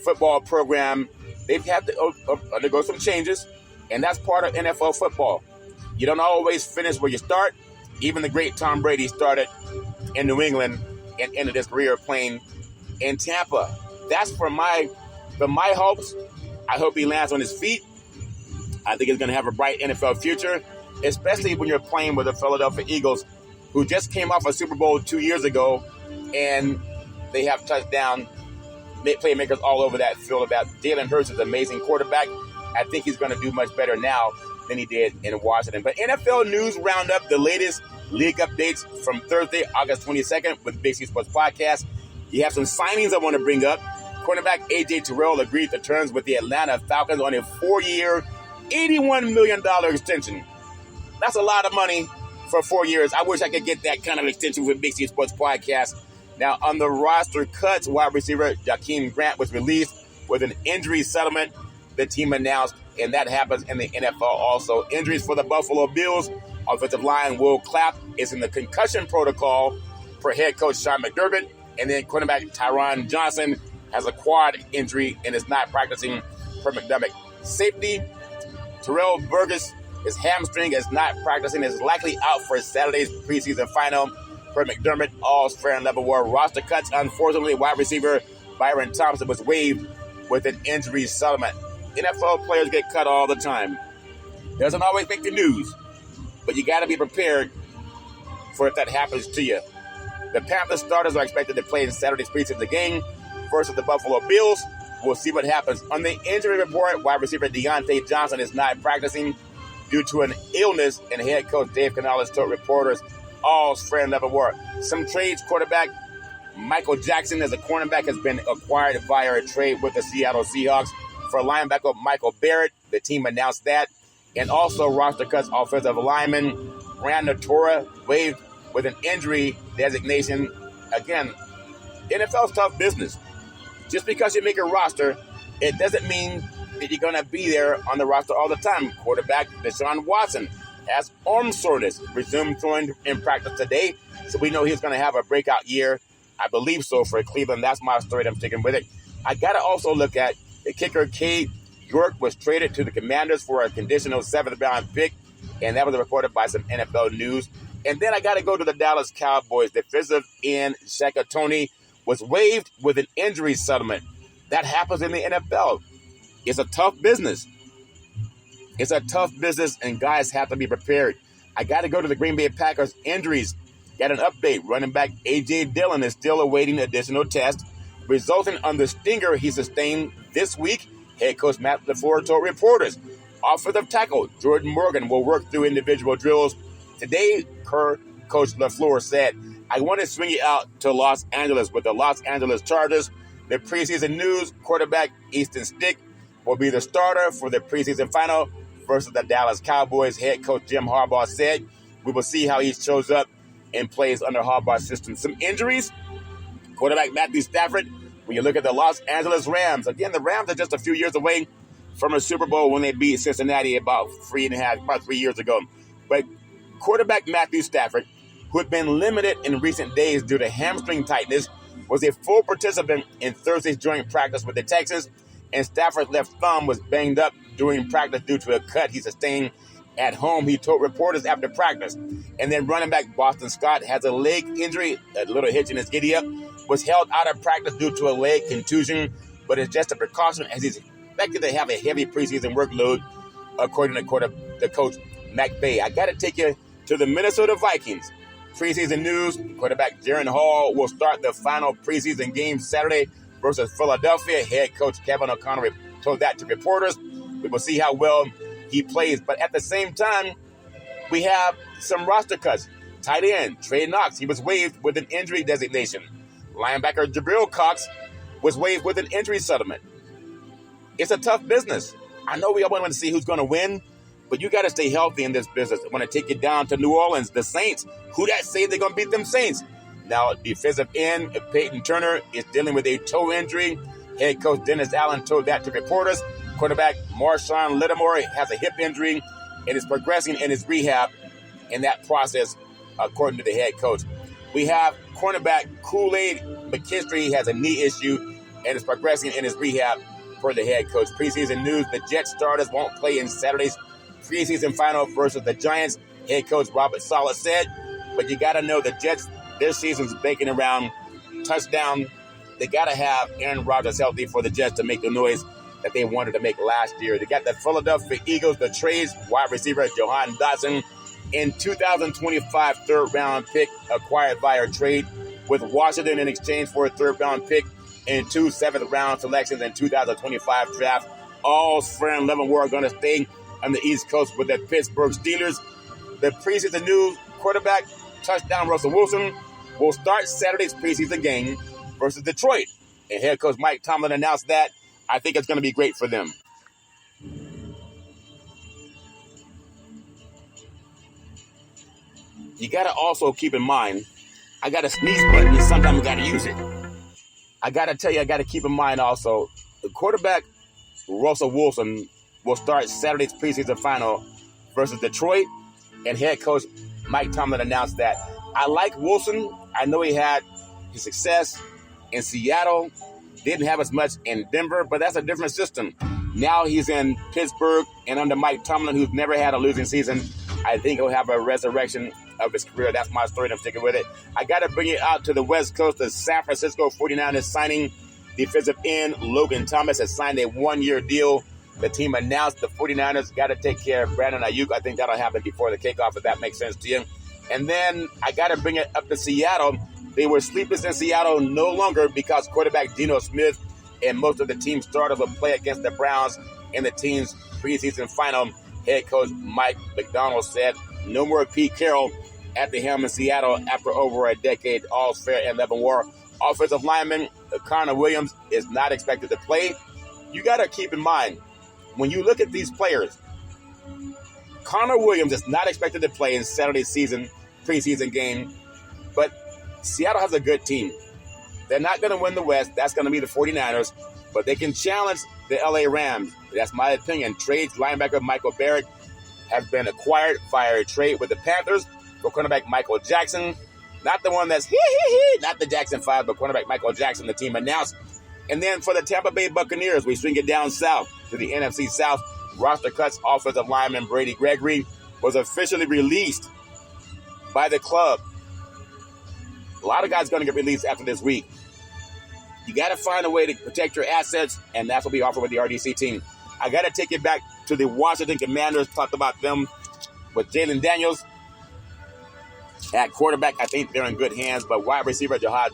football program, they've had to undergo some changes, and that's part of NFL football. You don't always finish where you start. Even the great Tom Brady started in New England and ended his career playing in Tampa. That's for my hopes. I hope he lands on his feet. I think he's going to have a bright NFL future, especially when you're playing with the Philadelphia Eagles, who just came off a Super Bowl 2 years ago, and they have touchdown playmakers all over that field. About Jalen Hurts is an amazing quarterback. I think he's going to do much better now than he did in Washington. But NFL News Roundup, the latest league updates from Thursday, August 22nd with Big C Sports Podcast. You have some signings I want to bring up. Cornerback A.J. Terrell agreed to terms with the Atlanta Falcons on a 4-year, $81 million extension. That's a lot of money for 4 years. I wish I could get that kind of extension with Big C Sports Podcast. Now, on the roster cuts, wide receiver Jakeem Grant was released with an injury settlement, the team announced, and that happens in the NFL also. Injuries for the Buffalo Bills. Offensive line Will Clapp is in the concussion protocol for head coach Sean McDermott. And then cornerback Tyron Johnson has a quad injury and is not practicing for McDermott. Safety Terrell Burgess, his hamstring is not practicing, is likely out for Saturday's preseason final for McDermott. All fair and level war roster cuts. Unfortunately, wide receiver Byron Thompson was waived with an injury settlement. NFL players get cut all the time. Doesn't always make the news, but you got to be prepared for if that happens to you. The Panthers starters are expected to play in Saturday's preseason game versus the Buffalo Bills. We'll see what happens. On the injury report, wide receiver Deontay Johnson is not practicing due to an illness, and head coach Dave Canales told reporters all fair and level war. Some trades: quarterback Michael Jackson as a cornerback has been acquired via a trade with the Seattle Seahawks. For linebacker Michael Barrett, the team announced that. And also roster cuts: offensive lineman Brandon Torra waived with an injury designation. Again, NFL's tough business. Just because you make a roster, it doesn't mean that you're going to be there on the roster all the time. Quarterback Deshaun Watson has arm soreness, resumed throwing in practice today, so we know he's going to have a breakout year. I believe so for Cleveland. That's my story that I'm sticking with it. I got to also look at the kicker. Cade York was traded to the Commanders for a conditional 7th-round pick, and that was reported by some NFL News. And then I got to go to the Dallas Cowboys. Defensive end Shaka Toney was waived with an injury settlement. That happens in the NFL. It's a tough business. It's a tough business, and guys have to be prepared. I got to go to the Green Bay Packers. Injuries. Got an update. Running back A.J. Dillon is still awaiting additional tests, resulting on the stinger he sustained this week. Head coach Matt LaFleur told reporters. Offensive tackle Jordan Morgan will work through individual drills today, Coach LaFleur said. I want to swing you out to Los Angeles with the Los Angeles Chargers. The preseason news: quarterback Easton Stick will be the starter for the preseason final versus the Dallas Cowboys. Head coach Jim Harbaugh said, we will see how he shows up and plays under Harbaugh's system. Some injuries: Quarterback Matthew Stafford, when you look at the Los Angeles Rams, again, the Rams are just a few years away from a Super Bowl when they beat Cincinnati about 3 years ago. But quarterback Matthew Stafford, who had been limited in recent days due to hamstring tightness, was a full participant in Thursday's joint practice with the Texans, and Stafford's left thumb was banged up during practice due to a cut he sustained at home, he told reporters after practice. And then running back Boston Scott has a leg injury, a little hitch in his giddy-up, was held out of practice due to a leg contusion, but it's just a precaution as he's expected to have a heavy preseason workload, according to coach McVay. I got to take you to the Minnesota Vikings. Preseason news, quarterback Jaron Hall will start the final preseason game Saturday versus Philadelphia. Head coach Kevin O'Connor told that to reporters. We will see how well he plays. But at the same time, we have some roster cuts. Tight end Trey Knox, he was waived with an injury designation. Linebacker Jabril Cox was waived with an injury settlement. It's a tough business. I know we all want to see who's going to win, but you got to stay healthy in this business. I want to take you down to New Orleans, the Saints. Who that say they're going to beat them Saints? Now, defensive end Peyton Turner is dealing with a toe injury. Head coach Dennis Allen told that to reporters. Quarterback Marshawn Lattimore has a hip injury and is progressing in his rehab in that process, according to the head coach. We have cornerback Kool-Aid McKinstry has a knee issue and is progressing in his rehab per the head coach. Preseason news, the Jets starters won't play in Saturday's preseason final versus the Giants, head coach Robert Saleh said. But you got to know the Jets, their season's banking around touchdown. They got to have Aaron Rodgers healthy for the Jets to make the noise that they wanted to make last year. They got the Philadelphia Eagles, the trades, wide receiver Jahan Dotson, in 2025 third-round pick acquired via trade with Washington in exchange for a third-round pick and 2 seventh-round selections in 2025 draft. All Fran Leavenworth are going to stay on the East Coast with the Pittsburgh Steelers. The preseason news, quarterback touchdown Russell Wilson will start Saturday's preseason game versus Detroit. And head coach Mike Tomlin announced that. I think it's going to be great for them. You got to also keep in mind, I got a sneeze button and sometimes I got to use it. I got to tell you, I got to keep in mind also, the quarterback Russell Wilson will start Saturday's preseason final versus Detroit, and head coach Mike Tomlin announced that. I like Wilson. I know he had his success in Seattle, didn't have as much in Denver, but that's a different system. Now he's in Pittsburgh, and under Mike Tomlin, who's never had a losing season, I think he'll have a resurrection of his career. That's my story, and I'm sticking with it. I got to bring it out to the West Coast. The San Francisco 49ers signing defensive end Logan Thomas has signed a one-year deal. The team announced the 49ers got to take care of Brandon Ayuk. I think that'll happen before the kickoff, if that makes sense to you. And then I got to bring it up to Seattle. They were sleepless in Seattle no longer because quarterback Geno Smith and most of the team starters will play against the Browns in the team's preseason final. Head coach Mike McDonald said no more Pete Carroll at the helm in Seattle after over a decade. All's fair in Leavenworth. Offensive lineman Connor Williams is not expected to play. You got to keep in mind, when you look at these players, Connor Williams is not expected to play in Saturday's preseason game, but Seattle has a good team. They're not going to win the West. That's going to be the 49ers, but they can challenge the LA Rams. That's my opinion. Trades linebacker Michael Barrett has been acquired via a trade with the Panthers for cornerback Michael Jackson. Not the one that's not the Jackson 5, but cornerback Michael Jackson, the team announced. And then for the Tampa Bay Buccaneers, we swing it down south to the NFC South. Roster cuts offensive lineman Brady Gregory was officially released by the club. A lot of guys going to get released after this week. You got to find a way to protect your assets, and that's what we offer with the RDC team. I got to take it back to the Washington Commanders. Talked about them with Jalen Daniels. At quarterback, I think they're in good hands, but wide receiver Jahan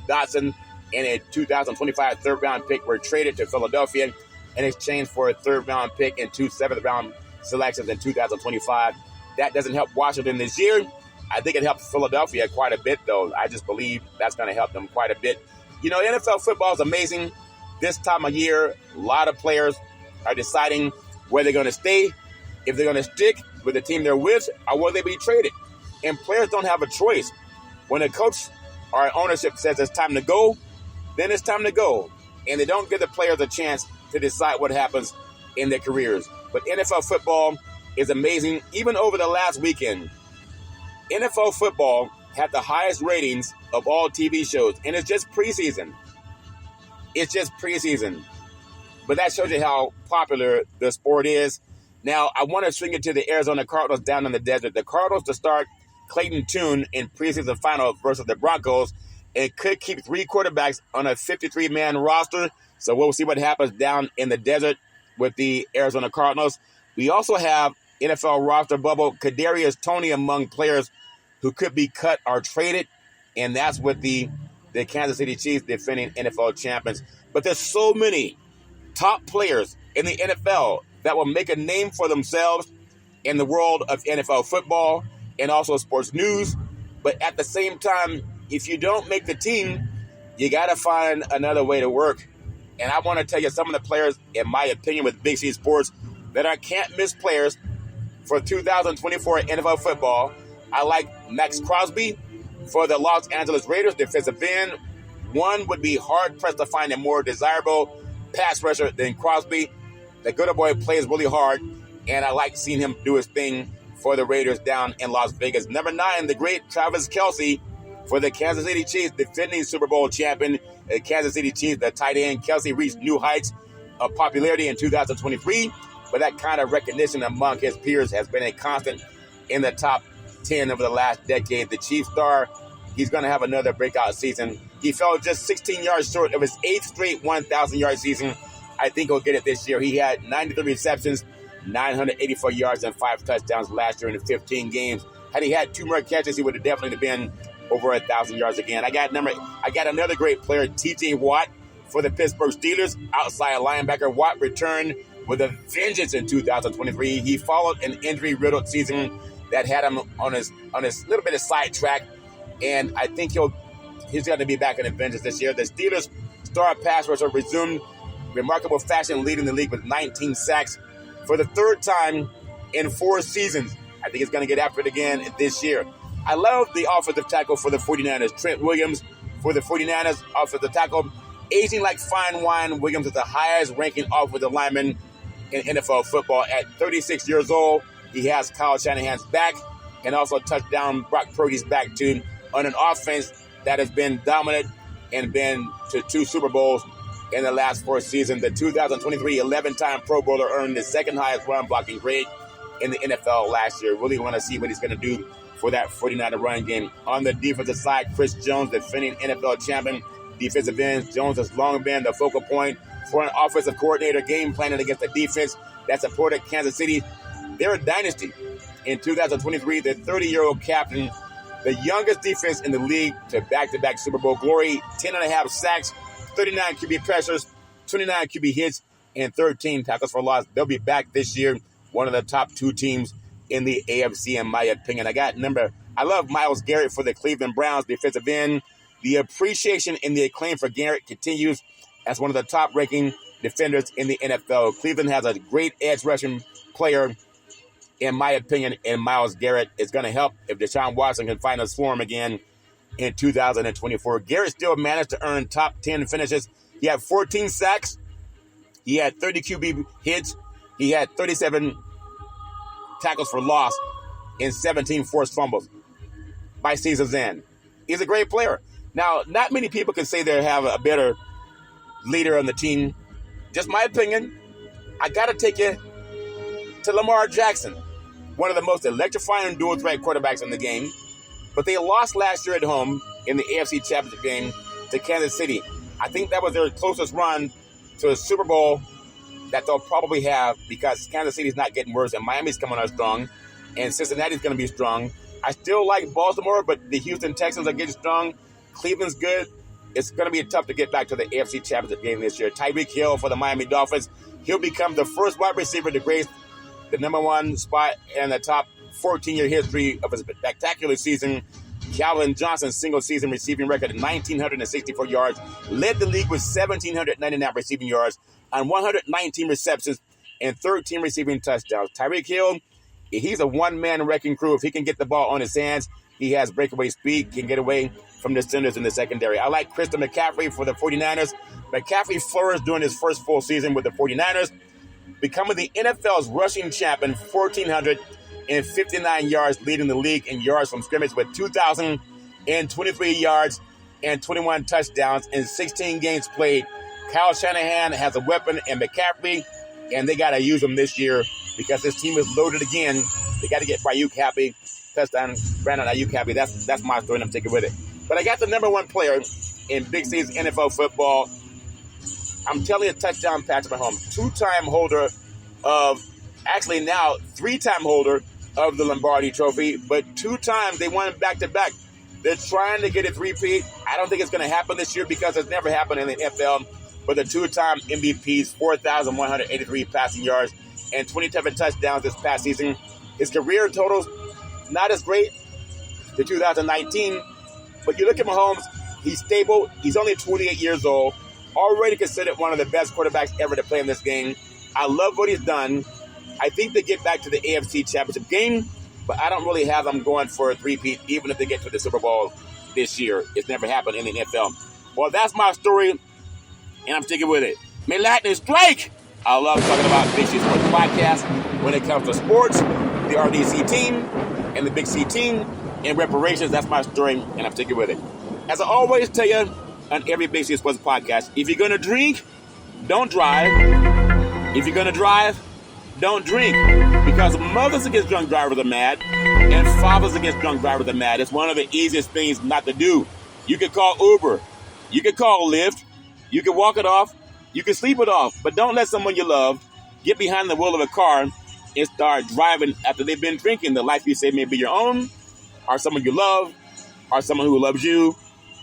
Dotson and a 2025 third-round pick were traded to Philadelphia in exchange for a third-round pick and 2 seventh-round selections in 2025. That doesn't help Washington this year. I think it helps Philadelphia quite a bit, though. I just believe that's going to help them quite a bit. You know, NFL football is amazing. This time of year, a lot of players are deciding where they're going to stay, if they're going to stick with the team they're with, or will they be traded. And players don't have a choice. When a coach our ownership says it's time to go, then it's time to go. And they don't give the players a chance to decide what happens in their careers. But NFL football is amazing. Even over the last weekend, NFL football had the highest ratings of all TV shows. And it's just preseason. It's just preseason. But that shows you how popular the sport is. Now, I want to swing it to the Arizona Cardinals down in the desert. The Cardinals to start Clayton Tune in preseason final versus the Broncos. It could keep 3 quarterbacks on a 53-man roster. So we'll see what happens down in the desert with the Arizona Cardinals. We also have NFL roster bubble Kadarius Toney among players who could be cut or traded. And that's with the Kansas City Chiefs defending NFL champions. But there's so many top players in the NFL that will make a name for themselves in the world of NFL football and also sports news. But at the same time, if you don't make the team, you got to find another way to work. And I want to tell you some of the players, in my opinion, with Big C Sports that are can't-miss players for 2024 NFL football. I like Max Crosby for the Los Angeles Raiders, defensive end. One would be hard-pressed to find a more desirable pass rusher than Crosby. The good boy plays really hard, and I like seeing him do his thing for the Raiders down in Las Vegas. Number 9, the great Travis Kelce for the Kansas City Chiefs, defending Super Bowl champion. The Kansas City Chiefs, the tight end, Kelce reached new heights of popularity in 2023, but that kind of recognition among his peers has been a constant in the top 10 over the last decade. The Chiefs star, he's going to have another breakout season. He fell just 16 yards short of his 8th straight 1,000-yard season. I think he'll get it this year. He had 93 receptions, 984 yards, and 5 touchdowns last year in 15 games. Had he had 2 more catches, he would have definitely been over 1,000 yards again. I got another great player, T.J. Watt, for the Pittsburgh Steelers. Outside linebacker, Watt returned with a vengeance in 2023. He followed an injury-riddled season that had him on his little bit of sidetrack, and I think he's going to be back in a vengeance this year. The Steelers' star pass rusher resumed remarkable fashion, leading the league with 19 sacks for the 3rd time in 4 seasons. I think he's going to get after it again this year. I love the offensive tackle for the 49ers, Trent Williams for the 49ers, offensive tackle. Aging like fine wine, Williams is the highest-ranking offensive lineman in NFL football. At 36 years old, he has Kyle Shanahan's back and also touchdown Brock Purdy's back, too, on an offense that has been dominant and been to 2 Super Bowls in the last 4 seasons. The 2023 11-time Pro Bowler earned the 2nd highest run-blocking grade in the NFL last year. Really want to see what he's going to do for that 49er run game. On the defensive side, Chris Jones, defending NFL champion, defensive end. Jones has long been the focal point for an offensive coordinator game planning against the defense that supported Kansas City. They're a dynasty. In 2023, the 30-year-old captain, the youngest defense in the league to back-to-back Super Bowl glory, 10.5 sacks, 39 QB pressures, 29 QB hits, and 13 tackles for loss. They'll be back this year, one of the top 2 teams in the AFC, in my opinion. I love Myles Garrett for the Cleveland Browns, defensive end. The appreciation and the acclaim for Garrett continues as one of the top-ranking defenders in the NFL. Cleveland has a great edge rushing player, in my opinion, and Myles Garrett is going to help if Deshaun Watson can find his form again in 2024. Garrett still managed to earn top 10 finishes. He had 14 sacks. He had 30 QB hits. He had 37 tackles for loss and 17 forced fumbles by season's end. He's a great player. Now, not many people can say they have a better leader on the team. Just my opinion. I got to take you to Lamar Jackson, one of the most electrifying dual-threat quarterbacks in the game. But they lost last year at home in the AFC Championship game to Kansas City. I think that was their closest run to a Super Bowl that they'll probably have, because Kansas City's not getting worse and Miami's coming on strong and Cincinnati's going to be strong. I still like Baltimore, but the Houston Texans are getting strong. Cleveland's good. It's going to be tough to get back to the AFC Championship game this year. Tyreek Hill for the Miami Dolphins. He'll become the first wide receiver to grace the number 1 spot in the top 14-year history of a spectacular season. Calvin Johnson's single-season receiving record of 1,964 yards led the league with 1,799 receiving yards on 119 receptions and 13 receiving touchdowns. Tyreek Hill, he's a one-man wrecking crew. If he can get the ball on his hands, He has breakaway speed, can get away from the centers in the secondary. I like Christian McCaffrey for the 49ers. McCaffrey flourished during his first full season with the 49ers, becoming the NFL's rushing champion, 1,459 yards, leading the league in yards from scrimmage with 2,023 yards and 21 touchdowns in 16 games played. Kyle Shanahan has a weapon in McCaffrey, and they got to use him this year because this team is loaded again. They got to get Ayuk happy. Touchdown, Brandon Ayuk happy. That's my story, and I'm taking with it. But I got the number one player in Big C's NFL football. I'm telling you, touchdown Patrick Mahomes, two-time holder of, actually now three-time holder of the Lombardi Trophy, but 2 times they won back-to-back. They're trying to get a three-peat. I don't think it's going to happen this year because it's never happened in the NFL. But the 2-time MVPs, 4,183 passing yards and 27 touchdowns this past season. His career totals, not as great to 2019, but you look at Mahomes, he's stable. He's only 28 years old, already considered one of the best quarterbacks ever to play in this game. I love what he's done. I think they get back to the AFC Championship game, but I don't really have them going for a three-peat, even if they get to the Super Bowl this year. It's never happened in the NFL. Well, that's my story, and I'm sticking with it. May lightning strike! I love talking about Big C Sports Podcast when it comes to sports, the RDC team, and the Big C team, and reparations. That's my story, and I'm sticking with it. As I always tell you on every Big C Sports Podcast, if you're going to drink, don't drive. If you're going to drive, don't drink, because mothers against drunk drivers are mad, and fathers against drunk drivers are mad. It's one of the easiest things not to do. You can call Uber. You can call Lyft. You can walk it off. You can sleep it off. But don't let someone you love get behind the wheel of a car and start driving after they've been drinking. The life you say may be your own, or someone you love, or someone who loves you,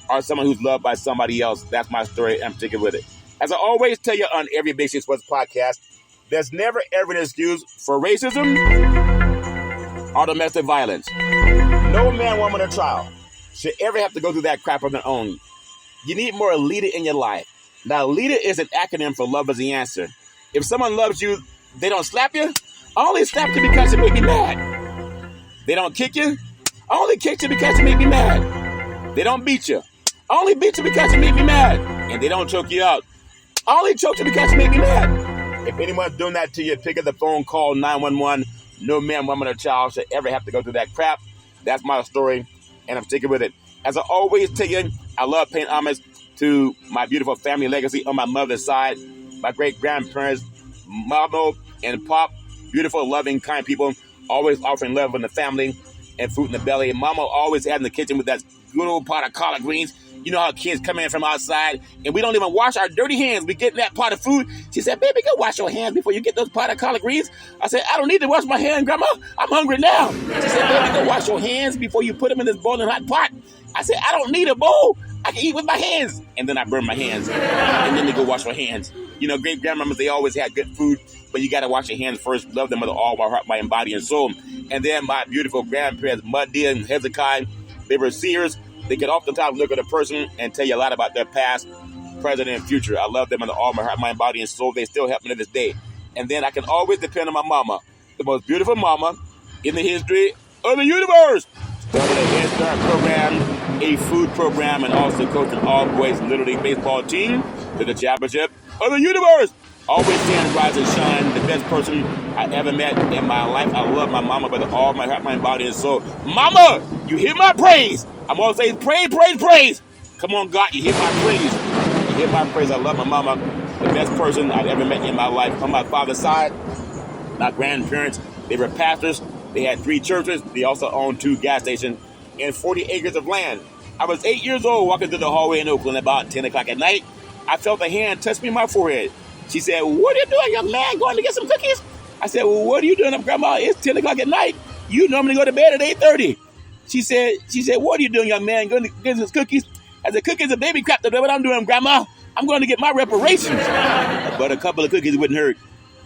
or someone who's loved by somebody else. That's my story. I'm sticking with it. As I always tell you on every Big C Sports Podcast, there's never ever an excuse for racism or domestic violence. No man, woman, or child should ever have to go through that crap on their own. You need more leader in your life. Now, leader is an acronym for love is the answer. If someone loves you, they don't slap you. I only slap you because it made me mad. They don't kick you. I only kicked you because it made me mad. They don't beat you. I only beat you because it made me mad. And they don't choke you out. I only choked you because it made me mad. If anyone's doing that to you, pick up the phone, call 911. No man, woman, or child should ever have to go through that crap. That's my story, and I'm sticking with it. As I always tell you, I love paying homage to my beautiful family legacy on my mother's side. My great-grandparents, Mama and Pop, beautiful, loving, kind people, always offering love in the family and food in the belly. And Mama always had in the kitchen with that good old pot of collard greens. You know how kids come in from outside, and we don't even wash our dirty hands. We get in that pot of food. She said, baby, go wash your hands before you get those pot of collard greens. I said, I don't need to wash my hands, Grandma. I'm hungry now. She said, baby, go wash your hands before you put them in this boiling hot pot. I said, I don't need a bowl. I can eat with my hands. And then I burn my hands. And then they go wash my hands. You know, great grandmamas, they always had good food, but you got to wash your hands first. Love them with all my heart, mind, body, and soul. And then my beautiful grandparents, Muddy and Hezekiah, they were seers. They could oftentimes look at a person and tell you a lot about their past, present, and future. I love them with all my heart, mind, body, and soul. They still help me to this day. And then I can always depend on my mama, the most beautiful mama in the history of the universe. Started a Head Start program, a food program, and also coaching all boys Little League baseball team to the championship of the universe. Always saying rise and shine, the best person I ever met in my life. I love my mama with all my heart, mind, body, and soul. Mama, you hear my praise. I'm always saying praise, praise, praise. Come on, God, you hear my praise. You hear my praise. I love my mama, the best person I've ever met in my life. On my father's side, my grandparents, they were pastors. They had 3 churches. They also owned 2 gas stations and 40 acres of land. I was 8 years old walking through the hallway in Oakland about 10 o'clock at night. I felt a hand touch me on my forehead. She said, what are you doing, young man, going to get some cookies? I said, well, what are you doing, Grandma? It's 10 o'clock at night. You normally go to bed at 8:30. She said, what are you doing, young man, going to get some cookies? I said, cookies are baby crap. That's what I'm doing, Grandma. I'm going to get my reparations. But a couple of cookies wouldn't hurt.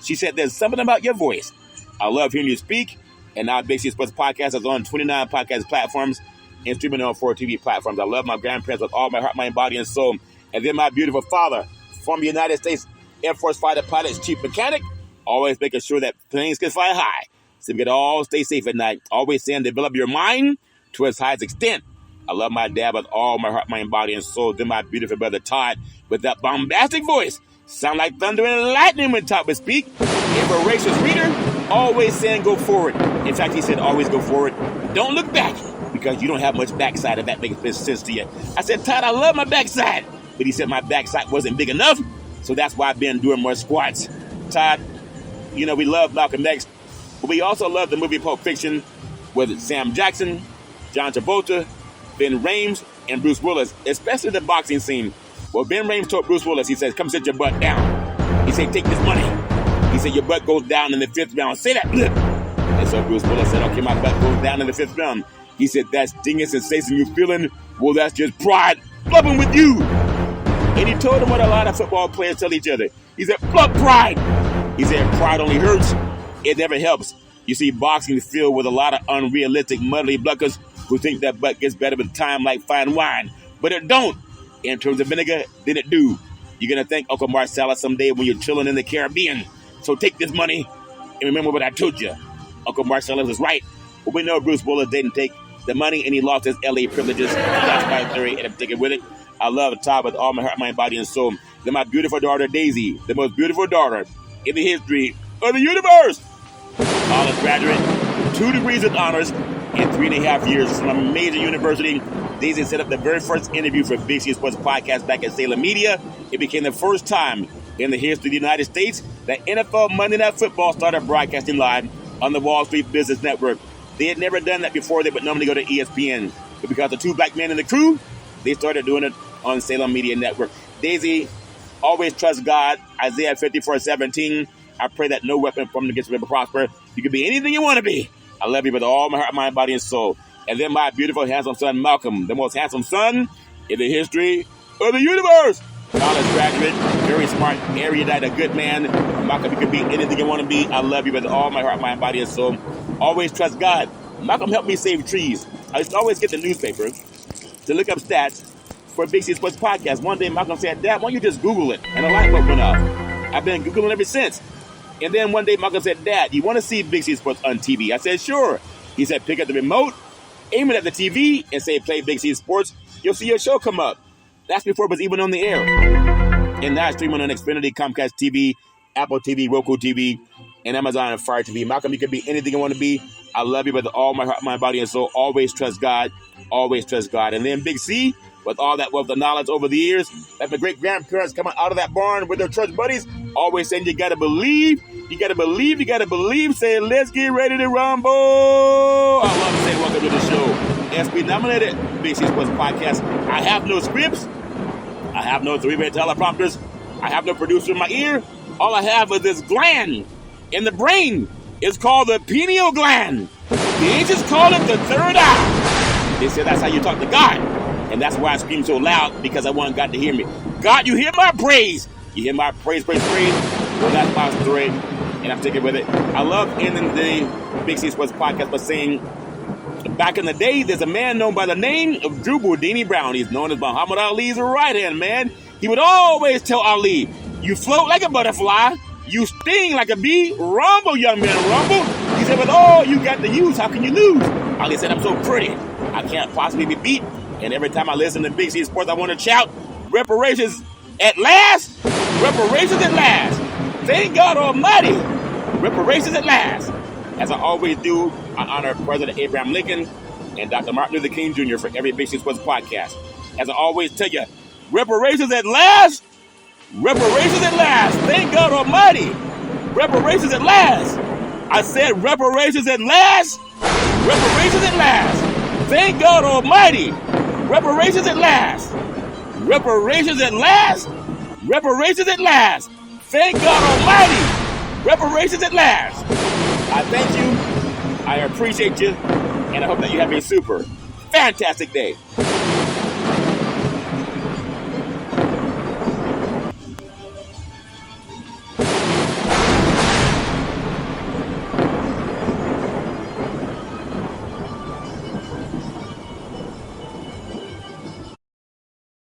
She said, there's something about your voice. I love hearing you speak. And now Big C Sports Podcast is on 29 podcast platforms and streaming on 4 TV platforms. I love my grandparents with all my heart, mind, body, and soul. And then my beautiful father, former United States Air Force fighter pilot, chief mechanic, always making sure that planes can fly high. So we can all stay safe at night. Always saying develop your mind, to its highest extent. I love my dad with all my heart, mind, body, and soul. Then my beautiful brother Todd with that bombastic voice. Sound like thunder and lightning when Todd would speak. A voracious reader, always saying go forward. In fact, he said always go forward. Don't look back, because you don't have much backside if that makes sense to you. I said, Todd, I love my backside. But he said my backside wasn't big enough, so that's why I've been doing more squats. Todd, we love Malcolm X, but we also love the movie Pulp Fiction with Sam Jackson, John Travolta, Ben Rames, and Bruce Willis, especially the boxing scene. Well, Ben Rames told Bruce Willis, he says, come sit your butt down. He said, take this money. He said, your butt goes down in the 5th round. Say that, blip. And so Bruce Willis said, okay, my butt goes down in the 5th round. He said, that stinging sensation you feeling, well, that's just pride blubbing with you. And he told him what a lot of football players tell each other. He said, flub pride. He said, pride only hurts. It never helps. You see, boxing is filled with a lot of unrealistic, muddly bluckers who think that butt gets better with time like fine wine. But it don't. In terms of vinegar, then it do. You're going to thank Uncle Marcellus someday when you're chilling in the Caribbean. So take this money and remember what I told you. Uncle Marcellus was right. But we know Bruce Willis didn't take the money and he lost his LA privileges. That's my theory, and I'm sticking with it. I love Todd with all my heart, mind, body, and soul. Then my beautiful daughter, Daisy, the most beautiful daughter in the history of the universe. College graduate, 2 degrees of honors, in 3.5 years from a major university. Daisy set up the very first interview for Big C Sports Podcast back at Salem Media. It became the first time in the history of the United States that NFL Monday Night Football started broadcasting live on the Wall Street Business Network. They had never done that before. They would normally go to ESPN. But because of 2 black men in the crew, they started doing it on Salem Media Network. Daisy, always trust God. Isaiah 54:17. I pray that no weapon formed against you will prosper. You can be anything you want to be. I love you with all my heart, mind, body, and soul. And then my beautiful, handsome son, Malcolm, the most handsome son in the history of the universe. College graduate, very smart, erudite, a good man. Malcolm, you can be anything you want to be. I love you with all my heart, mind, body, and soul. Always trust God. Malcolm helped me save trees. I used to always get the newspaper to look up stats for Big C Sports Podcast. One day, Malcolm said, Dad, why don't you just Google it? And a light bulb went off. I've been Googling ever since. And then one day, Malcolm said, Dad, you want to see Big C Sports on TV? I said, sure. He said, pick up the remote, aim it at the TV, and say, play Big C Sports. You'll see your show come up. That's before it was even on the air. And now it's streaming on Xfinity, Comcast TV, Apple TV, Roku TV, and Amazon and Fire TV. Malcolm, you can be anything you want to be. I love you with all my heart, mind, body, and soul. Always trust God. Always trust God. And then Big C, with all that wealth of knowledge over the years, like my great-grandparents coming out of that barn with their church buddies, always saying you got to believe, you got to believe, you got to believe, saying let's get ready to rumble. I love to say welcome to the show. SB nominated Big C Sports Podcast. I have no scripts. I have no 3-way teleprompters. I have no producer in my ear. All I have is this gland in the brain. It's called the pineal gland. The ancients call it the third eye. They say that's how you talk to God. And that's why I scream so loud, because I want God to hear me. God, you hear my praise. You hear my praise, praise, praise. Well, that's my story, and I'm sticking with it. I love ending the Big C Sports Podcast by saying, back in the day, there's a man known by the name of Drew Bourdini Brown. He's known as Muhammad Ali's right-hand man. He would always tell Ali, you float like a butterfly, you sting like a bee, rumble, young man, rumble. He said, with all you got to use, how can you lose? Ali said, I'm so pretty, I can't possibly be beat. And every time I listen to Big C Sports, I want to shout, reparations at last, reparations at last. Thank God Almighty, reparations at last. As I always do, I honor President Abraham Lincoln and Dr. Martin Luther King Jr. for every Big C Sports podcast. As I always tell you, reparations at last, reparations at last. Thank God Almighty, reparations at last. I said reparations at last, reparations at last. Thank God Almighty, reparations at last, reparations at last, reparations at last. Thank God Almighty, reparations at last. I thank you, I appreciate you, and I hope that you have a super fantastic day.